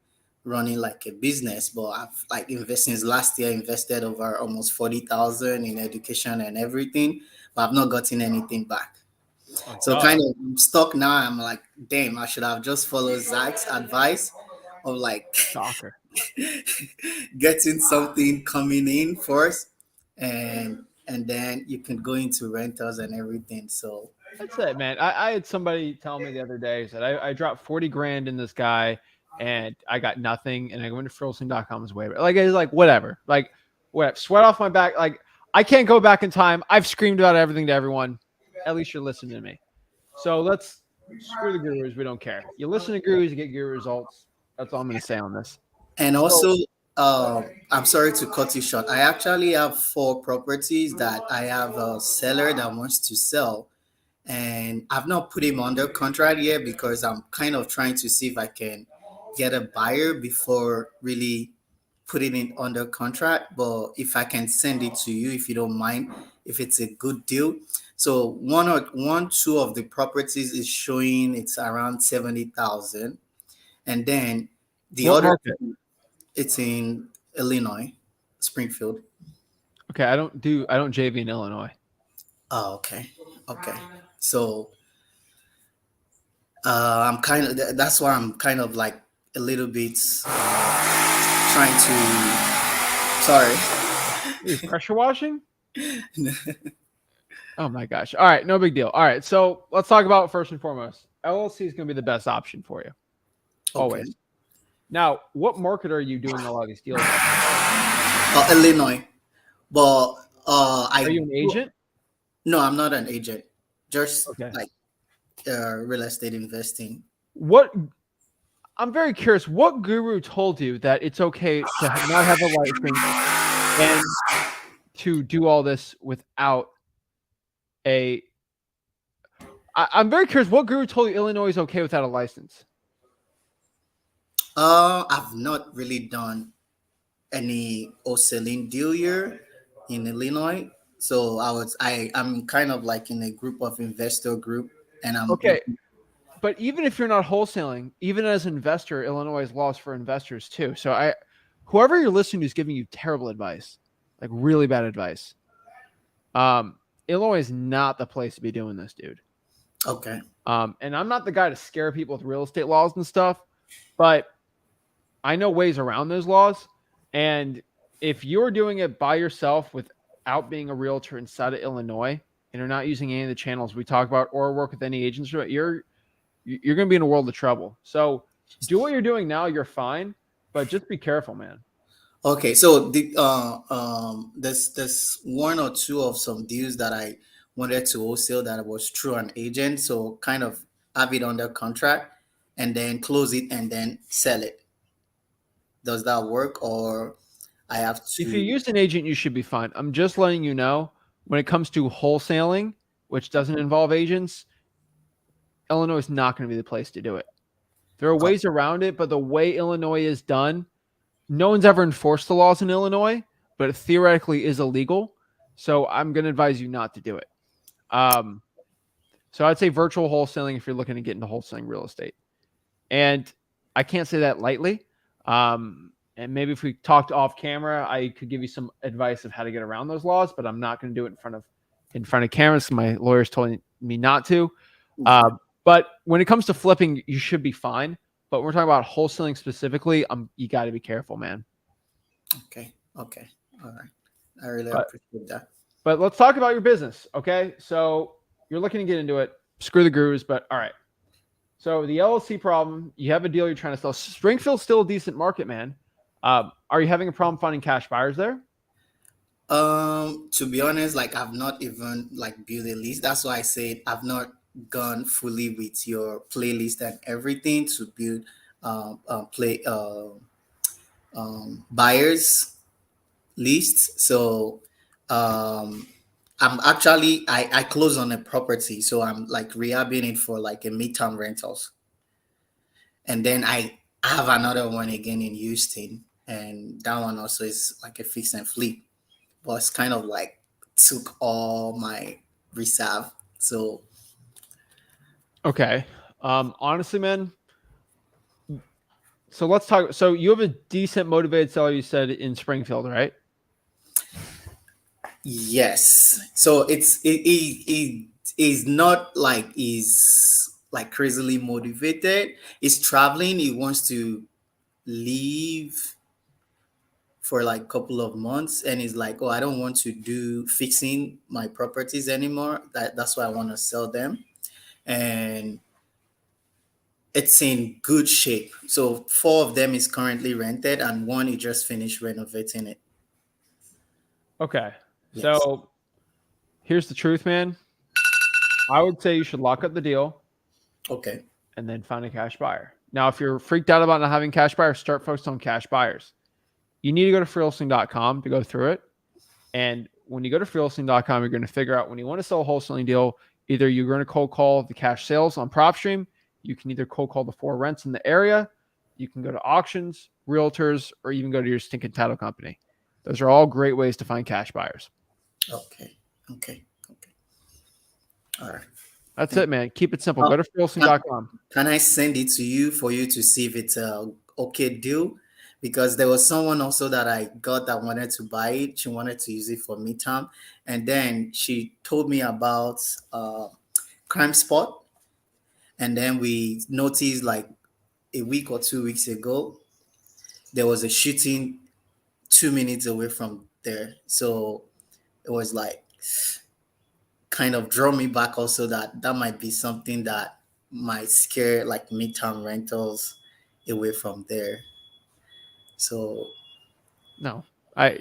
running like a business, but I've like invested since last year, invested over almost 40,000 in education and everything, but I've not gotten anything back. Oh, So kind of I'm stuck now. I'm like, damn, I should have just followed Zach's advice of like shocker. getting something coming in first, and then you can go into rentals and everything. So That's it, man. I had somebody tell me the other day, said I dropped 40 grand in this guy and I got nothing. And I went to wholesaling.com's way. Like, it's like, whatever. Like, what? Sweat off my back. Like, I can't go back in time. I've screamed about everything to everyone. At least you're listening to me. So let's screw the gurus. We don't care. You listen to gurus, you get guru results. That's all I'm going to say on this. and So, also I'm sorry to cut you short. I actually have 4 properties that I have a seller that wants to sell, and I've not put him under contract yet because I'm kind of trying to see if I can get a buyer before really putting it under contract. But if I can send it to you, if you don't mind, if it's a good deal. So two of the properties is showing it's around 70,000, and then the what other market? it's in Illinois, Springfield. Okay, I don't JV in Illinois. Oh, okay, okay. So I'm kind of that's why I'm kind of like a little bit trying to. Sorry. Are you pressure washing? Oh my gosh. All right, no big deal. All right, so let's talk about first and foremost. LLC is going to be the best option for you. Okay. Always. Now, what market are you doing a lot of these deals in? Illinois, but Are you an agent? No, I'm not an agent. Just Okay. like real estate investing. What I'm very curious. What guru told you that it's okay to not have a license and to do all this without a? I'm very curious. What guru told you Illinois is okay without a license? I've not really done any wholesaling deal here in Illinois. So I'm kind of like in a group of investor group, and I'm Okay, but even if you're not wholesaling, even as an investor, Illinois has laws for investors too. So whoever you're listening to is giving you terrible advice, like really bad advice. Illinois is not the place to be doing this, dude. Okay. And I'm not the guy to scare people with real estate laws and stuff, but I know ways around those laws. And if you're doing it by yourself without being a realtor inside of Illinois and you're not using any of the channels we talk about or work with any agents, you're going to be in a world of trouble. So do what you're doing now. You're fine, but just be careful, man. Okay, so there's one or two of some deals that I wanted to wholesale that was through an agent, so kind of have it under contract and then close it and then sell it. Does that work, or I have to? If you use an agent, you should be fine. I'm just letting you know when it comes to wholesaling, which doesn't involve agents, Illinois is not going to be the place to do it. There are ways around it, but the way Illinois is done, no one's ever enforced the laws in Illinois, but it theoretically is illegal. So I'm going to advise you not to do it. So I'd say virtual wholesaling if you're looking to get into wholesaling real estate. And I can't say that lightly. And maybe if we talked off camera, I could give you some advice of how to get around those laws, but I'm not going to do it in front of cameras. My lawyers told me not to. But when it comes to flipping, you should be fine. But when we're talking about wholesaling specifically, you got to be careful, man. Okay. All right. I really appreciate that. But let's talk about your business, okay? So you're looking to get into it. Screw the gurus, but all right. So the LLC problem, you have a deal you're trying to sell. Springfield's still a decent market, man. Are you having a problem finding cash buyers there? To be honest, like I've not even like built a list. That's why I said I've not gone fully with your playlist and everything to build buyers lists. So I'm actually I close on a property, so I'm like rehabbing it for like a midterm rentals, and then I have another one again in Houston, and that one also is like a fix and flip, but it's kind of like took all my reserve. So okay. Honestly, man. So let's talk. So you have a decent motivated seller, you said, in Springfield, right? yes, so it is not like he's like crazily motivated. He's traveling. He wants to leave for like a couple of months, and he's like, oh, I don't want to do fixing my properties anymore. That's why I want to sell them. And it's in good shape. So 4 of them is currently rented, and 1 he just finished renovating it. Okay. Yes. So here's the truth, man. I would say you should lock up the deal. Okay. And then find a cash buyer. Now, if you're freaked out about not having cash buyers, start focused on cash buyers. You need to go to freeholding.com to go through it. And when you go to freeholding.com, you're going to figure out when you want to sell a wholesaling deal, either you're going to cold call the cash sales on PropStream. You can either cold call the 4 rents in the area. You can go to auctions, realtors, or even go to your stinking title company. Those are all great ways to find cash buyers. Okay. All right. That's it, man. Keep it simple. Go to freeholding.com. Can I send it to you for you to see if it's a okay deal? Because there was someone also that I got that wanted to buy it. She wanted to use it for midterm. And then she told me about Crime Spot. And then we noticed like a week or 2 weeks ago, there was a shooting 2 minutes away from there. So it was like kind of draw me back also that might be something that might scare like midtown rentals away from there. So No,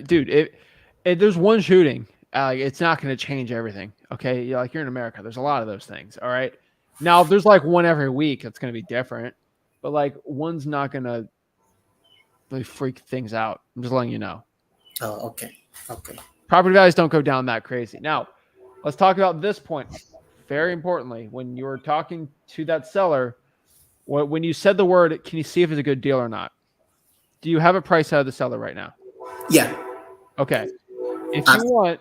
dude, there's one shooting. It's not going to change everything. Okay. You're in America. There's a lot of those things. All right. Now, if there's like one every week, it's going to be different. But like one's not going to really freak things out. I'm just letting you know. oh, okay. Property values don't go down that crazy. Now, let's talk about this point. Very importantly, when you're talking to that seller, when you said the word, can you see if it's a good deal or not? Do you have a price out of the seller right now? Yeah. Okay. If you want,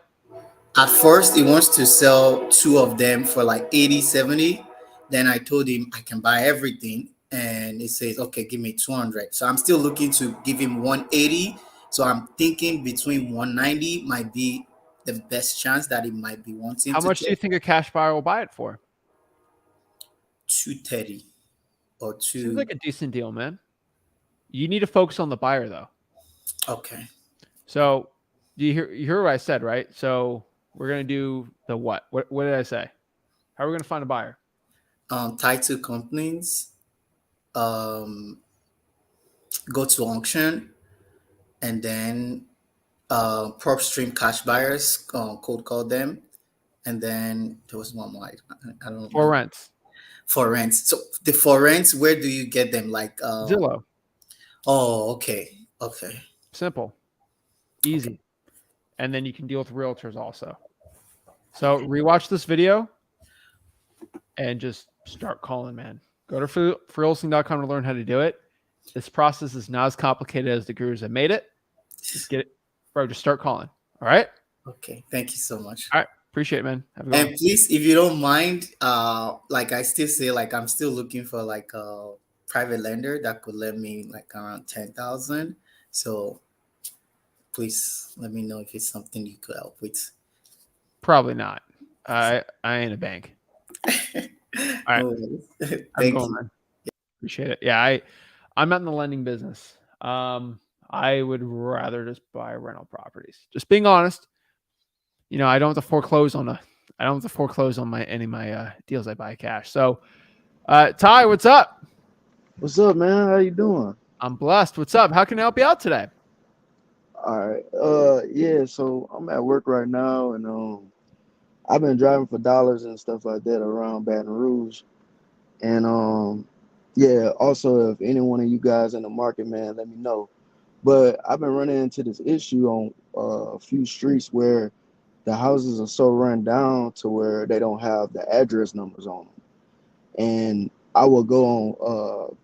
At first, he wants to sell two of them for like 80, 70. Then I told him I can buy everything. And he says, okay, give me 200. So I'm still looking to give him 180. So I'm thinking between 190 might be the best chance that he might be wanting how to much do you take. think a cash buyer will buy it for? 230 or Seems two. like a decent deal, man. You need to focus on the buyer, though. Okay. So, you hear what I said, right? So, we're going to do the what? What did I say? How are we going to find a buyer? Title companies, go to auction, and then prop stream cash buyers, cold call them. And then there was one more. I don't For know. rents. For rents. So the for rents, where do you get them? Like Zillow. Oh, okay. Simple. Easy. Okay. And then you can deal with realtors also. So rewatch this video and just start calling, man. Go to wholesaling.com to learn how to do it. This process is not as complicated as the gurus have made it. Just get it. Bro, just start calling. All right? Okay. Thank you so much. All right. Appreciate it, man. Have a good one. And please, if you don't mind, like I still say, like I'm still looking for like a private lender that could lend me like around 10,000. So please let me know if it's something you could help with. Probably not. I ain't a bank. All right. Thank you, man. Appreciate it. Yeah, I'm not in the lending business. I would rather just buy rental properties. Just being honest. I don't have to foreclose on any of my deals I buy cash. So, Ty, what's up? What's up, man? How you doing? I'm blessed. What's up? How can I help you out today? All right. Yeah, so I'm at work right now, and I've been driving for dollars and stuff like that around Baton Rouge. And yeah, also if any one of you guys in the market, man, let me know. But I've been running into this issue on a few streets where the houses are so run down to where they don't have the address numbers on them. And I will go on,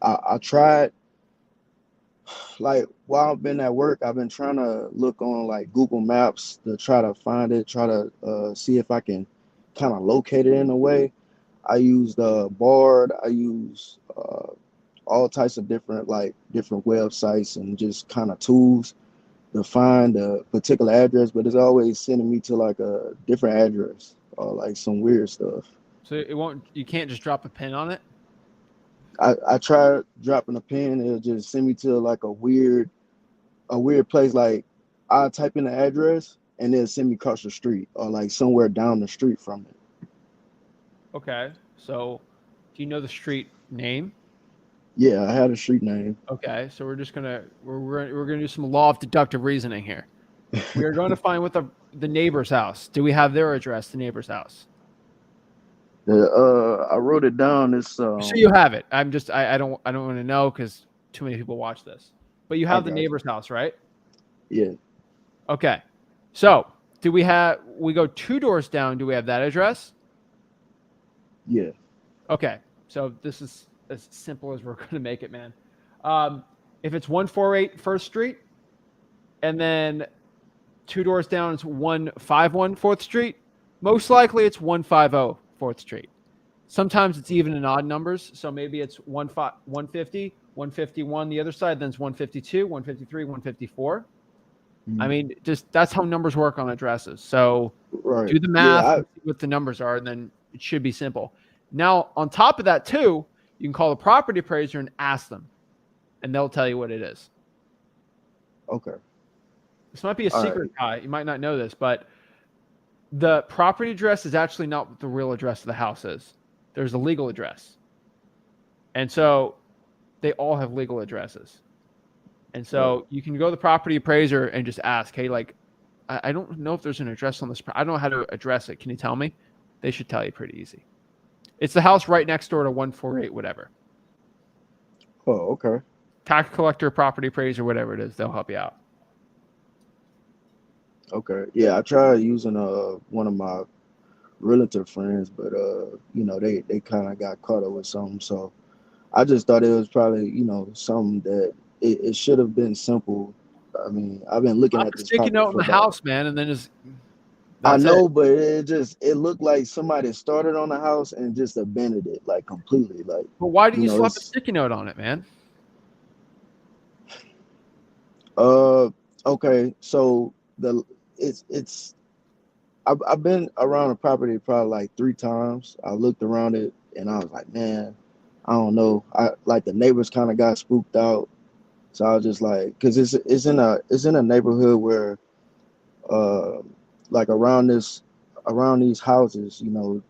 I tried, like while I've been at work, I've been trying to look on like Google Maps to try to find it, try to see if I can kind of locate it in a way. I use the Bard, I use all types of different websites and just kind of tools to find a particular address, but it's always sending me to like a different address or like some weird stuff. So you can't just drop a pin on it? I tried dropping a pin, it'll just send me to like a weird place. Like I type in the address and it'll send me across the street or like somewhere down the street from it. Okay. So do you know the street name? Yeah, I had a street name. Okay, so we're gonna do some law of deductive reasoning here. We are going to find what the neighbor's house. Do we have their address? The neighbor's house. I wrote it down. It's So you have it. I don't want to know because too many people watch this. But you have the neighbor's house, right? Yeah. Okay. So we go 2 doors down? Do we have that address? Yeah. Okay. So this is as simple as we're going to make it, man. If it's 148 First Street, and then 2 doors down is 151 4th Street, most likely it's 150 4th Street. Sometimes it's even in odd numbers, so maybe it's 150, 151 the other side, then it's 152, 153, 154. Mm-hmm. I mean, just that's how numbers work on addresses. So do the math, and see what the numbers are, and then it should be simple. Now, on top of that, too, you can call the property appraiser and ask them, and they'll tell you what it is. Okay. This might be a secret, Kai. You might not know this, but the property address is actually not what the real address of the house is. There's a legal address. And so they all have legal addresses. And so you can go to the property appraiser and just ask, hey, like, I don't know if there's an address on this. I don't know how to address it. Can you tell me? They should tell you pretty easy. It's the house right next door to 148, whatever. Oh, okay. Tax collector, property appraiser, whatever it is, they'll help you out. Okay. Yeah, I tried using one of my realtor friends, but you know, they kind of got caught up with something. So I just thought it was probably, you know, something that it should have been simple. I mean, I've been looking Pop at a this sticky property note in for the about. house, man, and then just I that's know, it. but it looked like somebody started on the house and just abandoned it like completely. Like, But why didn't you you know, slap a it's sticky note on it, man? okay. So it's I've been around the property probably like 3 times. I looked around it and I was like, man, I don't know. I like the neighbors kind of got spooked out. So I was just like, cause it's in a neighborhood where uh like around these houses, you know,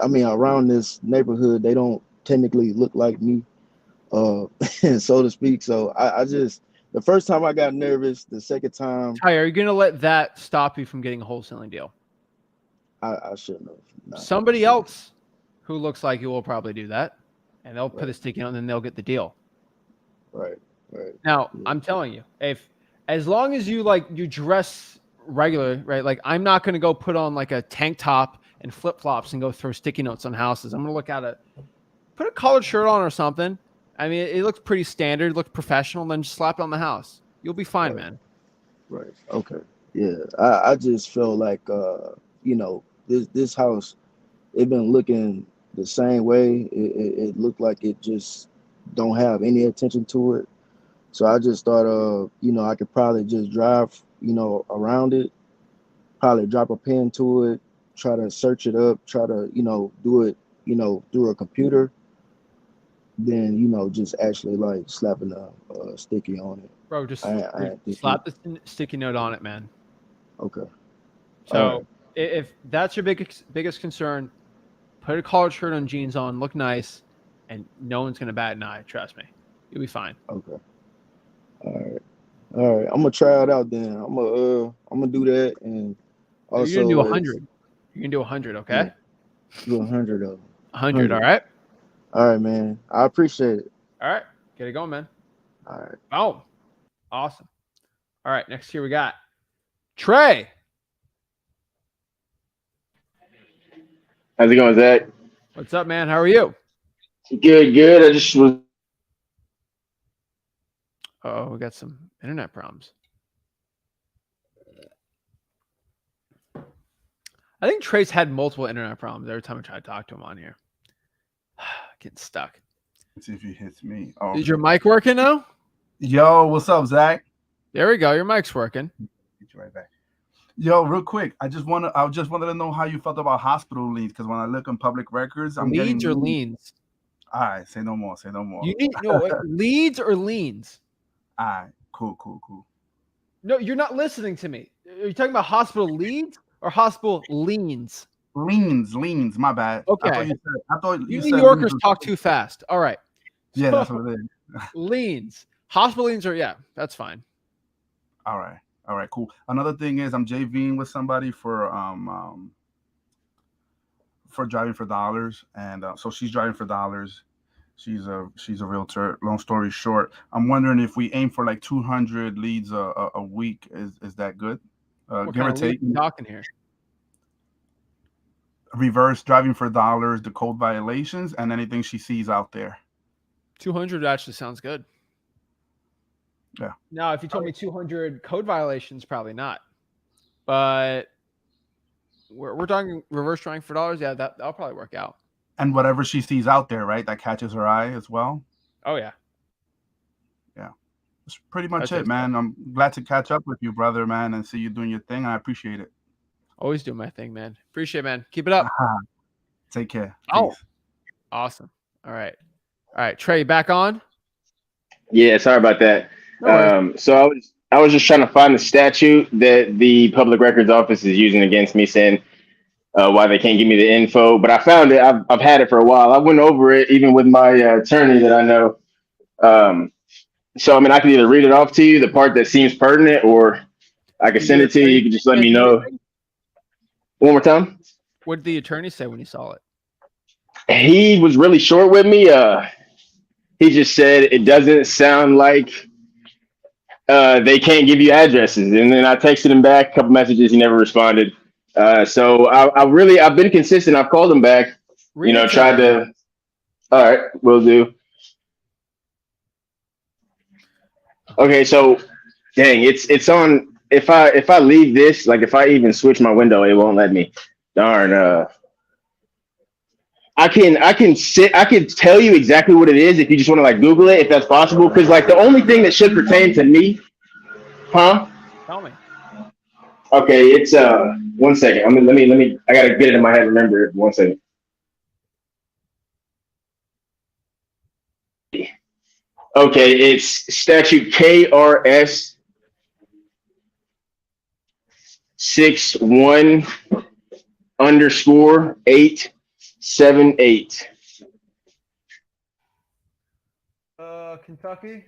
I mean around this neighborhood, they don't technically look like me, so to speak. So I just the first time I got nervous, the second time Ty, are you going to let that stop you from getting a wholesaling deal? I shouldn't have. Nah, Somebody shouldn't have. else who looks like you will probably do that, and they'll put a sticky note, and then they'll get the deal. Right. Now, Yeah. I'm telling you, as long as you dress regular, right? Like I'm not going to go put on like a tank top and flip flops and go throw sticky notes on houses. I'm going to look at put a collared shirt on or something. I mean, it looks pretty standard, looks professional, and then just slap it on the house. You'll be fine, man. Right. Okay. Yeah. I just feel like you know, this house, it been looking the same way. It looked like it just don't have any attention to it. So I just thought you know, I could probably just drive, you know, around it, probably drop a pin to it, try to search it up, try to, you know, do it, you know, through a computer, then, you know, just actually like slapping a sticky on it. Bro, just I ain't think slap the sticky note on it, man. okay. So All right. if that's your biggest concern, put a collared shirt on, jeans on, look nice, and no one's going to bat an eye. Trust me. You'll be fine. Okay. All right. I'm gonna try it out then. I'm gonna do that, and You're going to do also 100. You're going to do 100, okay? do 100 of them. 100, all right? All right, man. I appreciate it. All right. Get it going, man. All right. Oh, awesome. All right. Next here we got Trey. How's it going, Zach? What's up, man? How are you? Good. I just was. Oh, we got some internet problems. I think Trey's had multiple internet problems every time I try to talk to him on here. Getting stuck. Let's see if he hits me. Oh, Is your mic working now? yo, what's up, Zach? There we go. Your mic's working. Get you right back. Yo, real quick, I just wanted to know how you felt about hospital liens, because when I look on public records, I'm Leads getting or leans? All right, say no more. You need leads or leans? All right, cool. No, you're not listening to me. Are you talking about hospital leads or hospital leans? Leans. My bad. Okay. I thought you You said New Yorkers leans. talk too fast. All right. Yeah, So, that's what it is. leans. Hospital leans are, yeah, that's fine. All right, cool. Another thing is I'm JVing with somebody for driving for dollars, and so she's driving for dollars. She's a realtor. Long story short, I'm wondering if we aim for like 200 leads a week. Is that good? What Give or kind of leads take. are we talking here? Reverse driving for dollars, the code violations, and anything she sees out there. 200 actually sounds good. Yeah. Now, if you told me 200 code violations, probably not. But we're talking reverse driving for dollars. Yeah, that'll probably work out. And whatever she sees out there, right, that catches her eye as well. Oh, yeah. Yeah. That's pretty much That's it, man. I'm glad to catch up with you, brother, man, and see you doing your thing. I appreciate it. Always do my thing, man. Appreciate it, man. Keep it up. Take care. Oh, Peace. awesome. All right. Trey, back on? Yeah, sorry about that. No worries. So I was just trying to find the statute that the Public Records Office is using against me, saying why they can't give me the info. But I found it. I've had it for a while. I went over it even with my attorney that I know. So I mean, I can either read it off to you, the part that seems pertinent, or I can send it to you. You can just let me know. One more time. What did the attorney say when he saw it? He was really short with me. He just said it doesn't sound like they can't give you addresses. And then I texted him back a couple messages. He never responded. So I've been consistent. I've called him back. Tried to. All right, will do. Okay, so dang, it's on. If I leave this, like if I even switch my window, it won't let me. Darn. I can tell you exactly what it is if you just want to like Google it, if that's possible. Because like the only thing that should pertain to me, huh? Tell me. Okay, it's 1 second. Let me. I gotta get it in my head. Remember it. 1 second. Okay, it's statute KRS 61_878. Kentucky.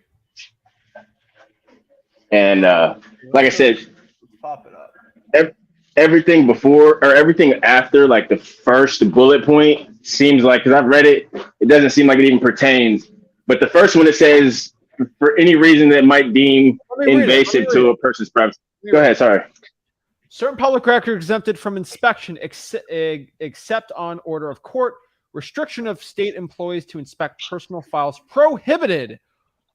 And like I said, pop it up. Everything before or everything after like the first bullet point seems like, because I've read it, it doesn't seem like it even pertains. But the first one, it says for any reason that might deem invasive to a person's privacy. Go ahead. Sorry. Certain public records exempted from inspection except on order of court. Restriction of state employees to inspect personal files prohibited.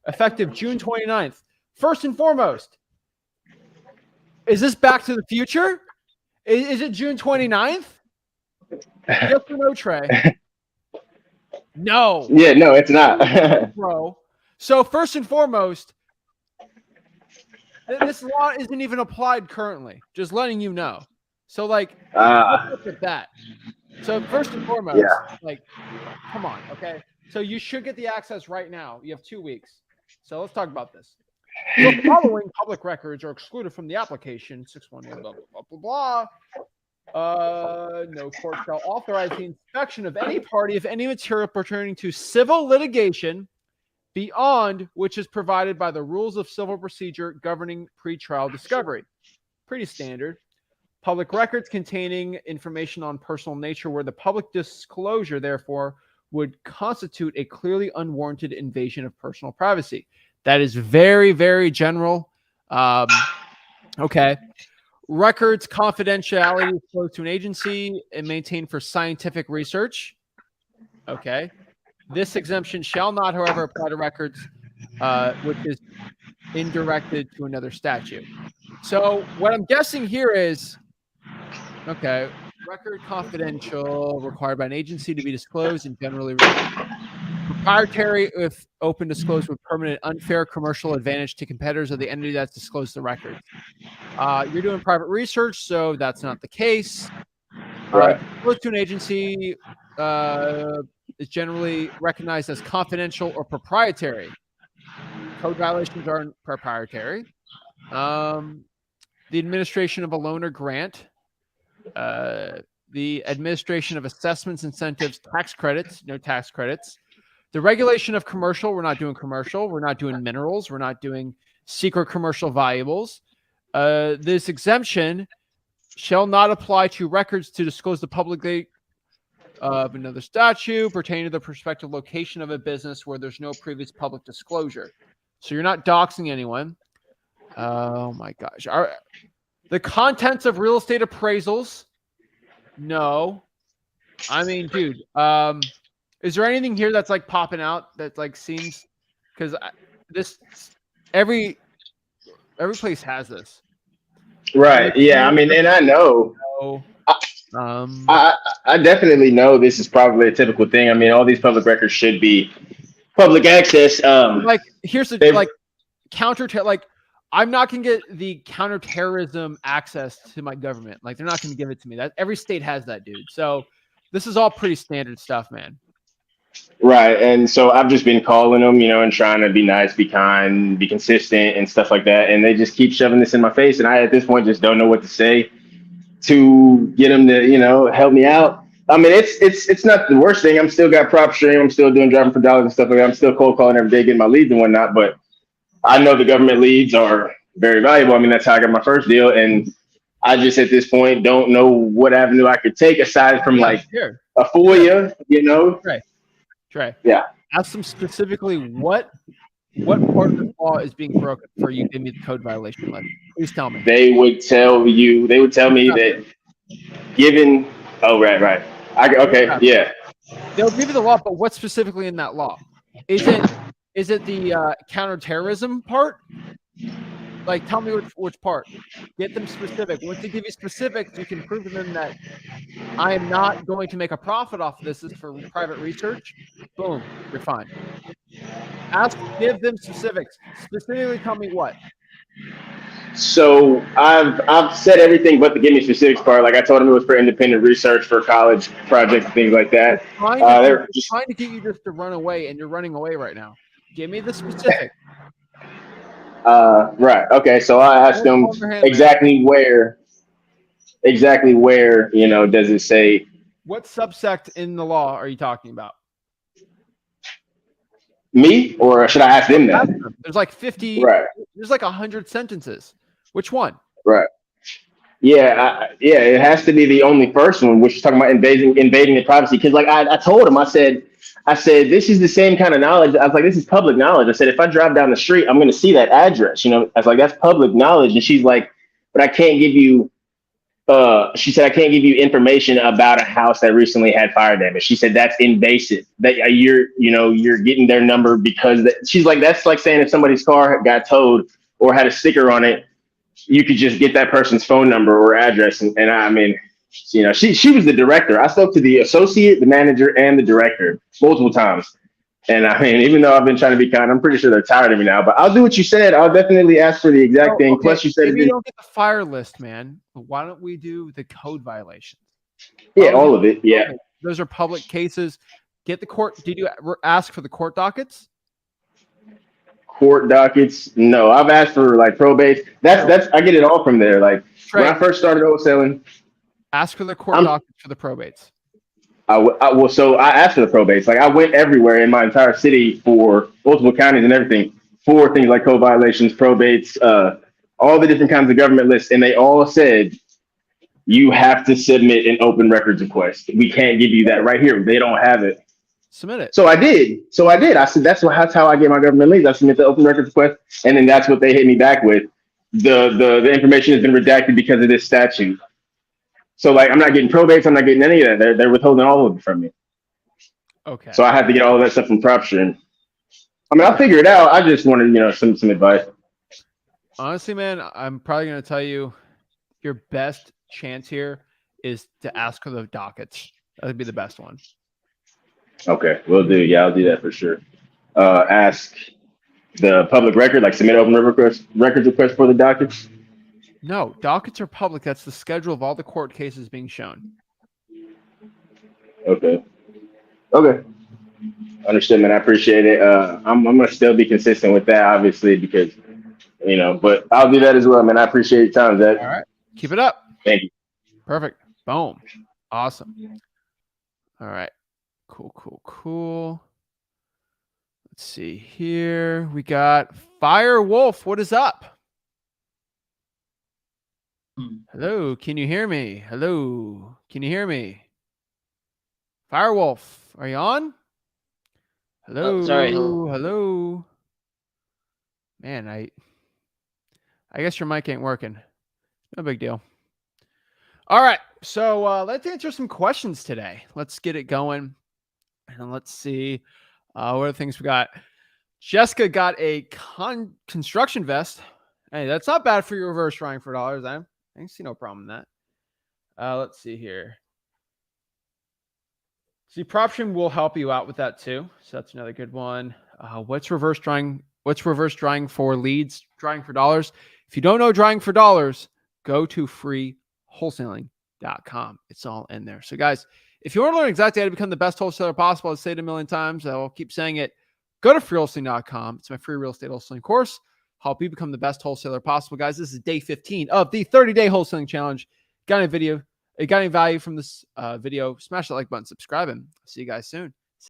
Effective June 29th. First and foremost, is this Back to the Future? Is it June 29th? Yes or no, Trey? No. Yeah, no, it's not. Bro. So first and foremost, this law isn't even applied currently. Just letting you know. So like, let's look at that. So first and foremost, like, come on, okay? So you should get the access right now. You have 2 weeks. So let's talk about this. The following public records are excluded from the application. 618 blah blah blah blah. No court shall authorize the inspection of any party of any material pertaining to civil litigation beyond which is provided by the rules of civil procedure governing pretrial discovery. Pretty standard. Public records containing information on personal nature where the public disclosure, therefore, would constitute a clearly unwarranted invasion of personal privacy. That is very, very general. Okay. Records confidentiality disclosed to an agency and maintained for scientific research. Okay. This exemption shall not, however, apply to records which is indirected to another statute. So what I'm guessing here is, okay, record confidential required by an agency to be disclosed and generally proprietary if open disclosed with permanent unfair commercial advantage to competitors of the entity that's disclosed the record. You're doing private research, so that's not the case. Disclosed to an agency is generally recognized as confidential or proprietary. Code violations aren't proprietary. The administration of a loan or grant. The administration of assessments, incentives, tax credits, no tax credits. The regulation of commercial, we're not doing commercial. We're not doing minerals. We're not doing secret commercial valuables. This exemption shall not apply to records to disclose the public date of another statute pertaining to the prospective location of a business where there's no previous public disclosure. So you're not doxing anyone. Oh my gosh. The contents of real estate appraisals. No. I mean, dude, is there anything here that's like popping out that like seems, because this every place has this. Right. Yeah. I mean, and I know. I definitely know this is probably a typical thing. I mean, all these public records should be public access. Like here's the like like I'm not gonna get the counterterrorism access to my government. Like they're not gonna give it to me. That every state has that, dude. So this is all pretty standard stuff, man. Right. And so I've just been calling them, and trying to be nice, be kind, be consistent and stuff like that. And they just keep shoving this in my face. And I, at this point, just don't know what to say. to get them to, help me out. I mean, it's not the worst thing. I'm still got prop stream. I'm still doing driving for dollars and stuff like that. I'm still cold calling every day, getting my leads and whatnot. But I know the government leads are very valuable. I mean, that's how I got my first deal. And I just, at this point, don't know what avenue I could take aside from a FOIA, Trey. Yeah. Ask them specifically what part of the law is being broken for you. Give me the code violation list. Please tell me. They would tell me that given, right. Yeah. They'll give you the law, but what's specifically in that law? Is it the counterterrorism part? Like, tell me which part. Get them specific. Once they give you specifics, you can prove to them that I am not going to make a profit off of this. This is for private research. Boom, you're fine. Give them specifics. Specifically, tell me what. So I've said everything but the give me specifics part. Like I told him it was for independent research for college projects and things like that. They're trying to get you just to run away, and you're running away right now. Give me the specific. Right. Okay. So I asked them exactly where, does it say? What subsect in the law are you talking about? Me, or should I ask them that? There's like 50. Right. There's like 100 sentences. Which one? Right. Yeah. It has to be the only first one, which is talking about invading the privacy. Because like I told him, I said, this is the same kind of knowledge. I was like, this is public knowledge. I said, if I drive down the street, I'm going to see that address. I was like, that's public knowledge. And she's like, but I can't give you. She said, I can't give you information about a house that recently had fire damage. She said, that's invasive. That you're getting their number because she's like, that's like saying if somebody's car got towed or had a sticker on it, you could just get that person's phone number or address. And I mean, she was the director. I spoke to the associate, the manager, and the director multiple times. And I mean, even though I've been trying to be kind, I'm pretty sure they're tired of me now. But I'll do what you said. I'll definitely ask for the exact thing. Okay. Plus, you said maybe you don't get the fire list, man. But why don't we do the code violations? Yeah, all of it. Yeah, those are public cases. Get the court. Did you ask for the court dockets? Court dockets? No, I've asked for like probate. That's I get it all from there. Like when I first started wholesaling, ask for the court dockets for the probates. So I asked for the probates. Like I went everywhere in my entire city for multiple counties and everything for things like code violations, probates, all the different kinds of government lists, and they all said you have to submit an open records request. We can't give you that right here. They don't have it. Submit it. So I did. I said that's how I get my government leads. I submit the open records request, and then that's what they hit me back with. The information has been redacted because of this statute. So like I'm not getting probates, I'm not getting any of that. They're withholding all of it from me. Okay. So I had to get all of that stuff from PropStream. I mean, I'll figure it out. I just wanted, some advice. Honestly, man, I'm probably gonna tell you your best chance here is to ask for the dockets. That would be the best one. Okay, will do. Yeah, I'll do that for sure. Ask the public record, like submit open records request for the dockets. No, dockets are public. That's the schedule of all the court cases being shown. Okay. Understood, man. I appreciate it. I'm gonna still be consistent with that, obviously, because but I'll do that as well, man. I appreciate your time, Zach. All right, keep it up. Thank you. Perfect. Boom. Awesome. All right. Cool. Let's see here. We got Fire Wolf. What is up? Hello, can you hear me? Hello, can you hear me? Firewolf, are you on? Hello, sorry. Hello. Man, I guess your mic ain't working. No big deal. All right, so let's answer some questions today. Let's get it going, and let's see what are the things we got. Jessica got a construction vest. Hey, that's not bad for your reverse drawing for dollars, I see no problem in that. Let's see here. See, PropStream will help you out with that too. So that's another good one. What's reverse drawing? What's reverse drawing for leads? Drawing for dollars. If you don't know drawing for dollars, go to freewholesaling.com. It's all in there. So guys, if you want to learn exactly how to become the best wholesaler possible, I've said it a million times. I'll keep saying it. Go to freewholesaling.com. It's my free real estate wholesaling course. Help you become the best wholesaler possible. Guys, this is day 15 of the 30-day wholesaling challenge. got any value from this video, smash that like button, subscribe, and see you guys soon.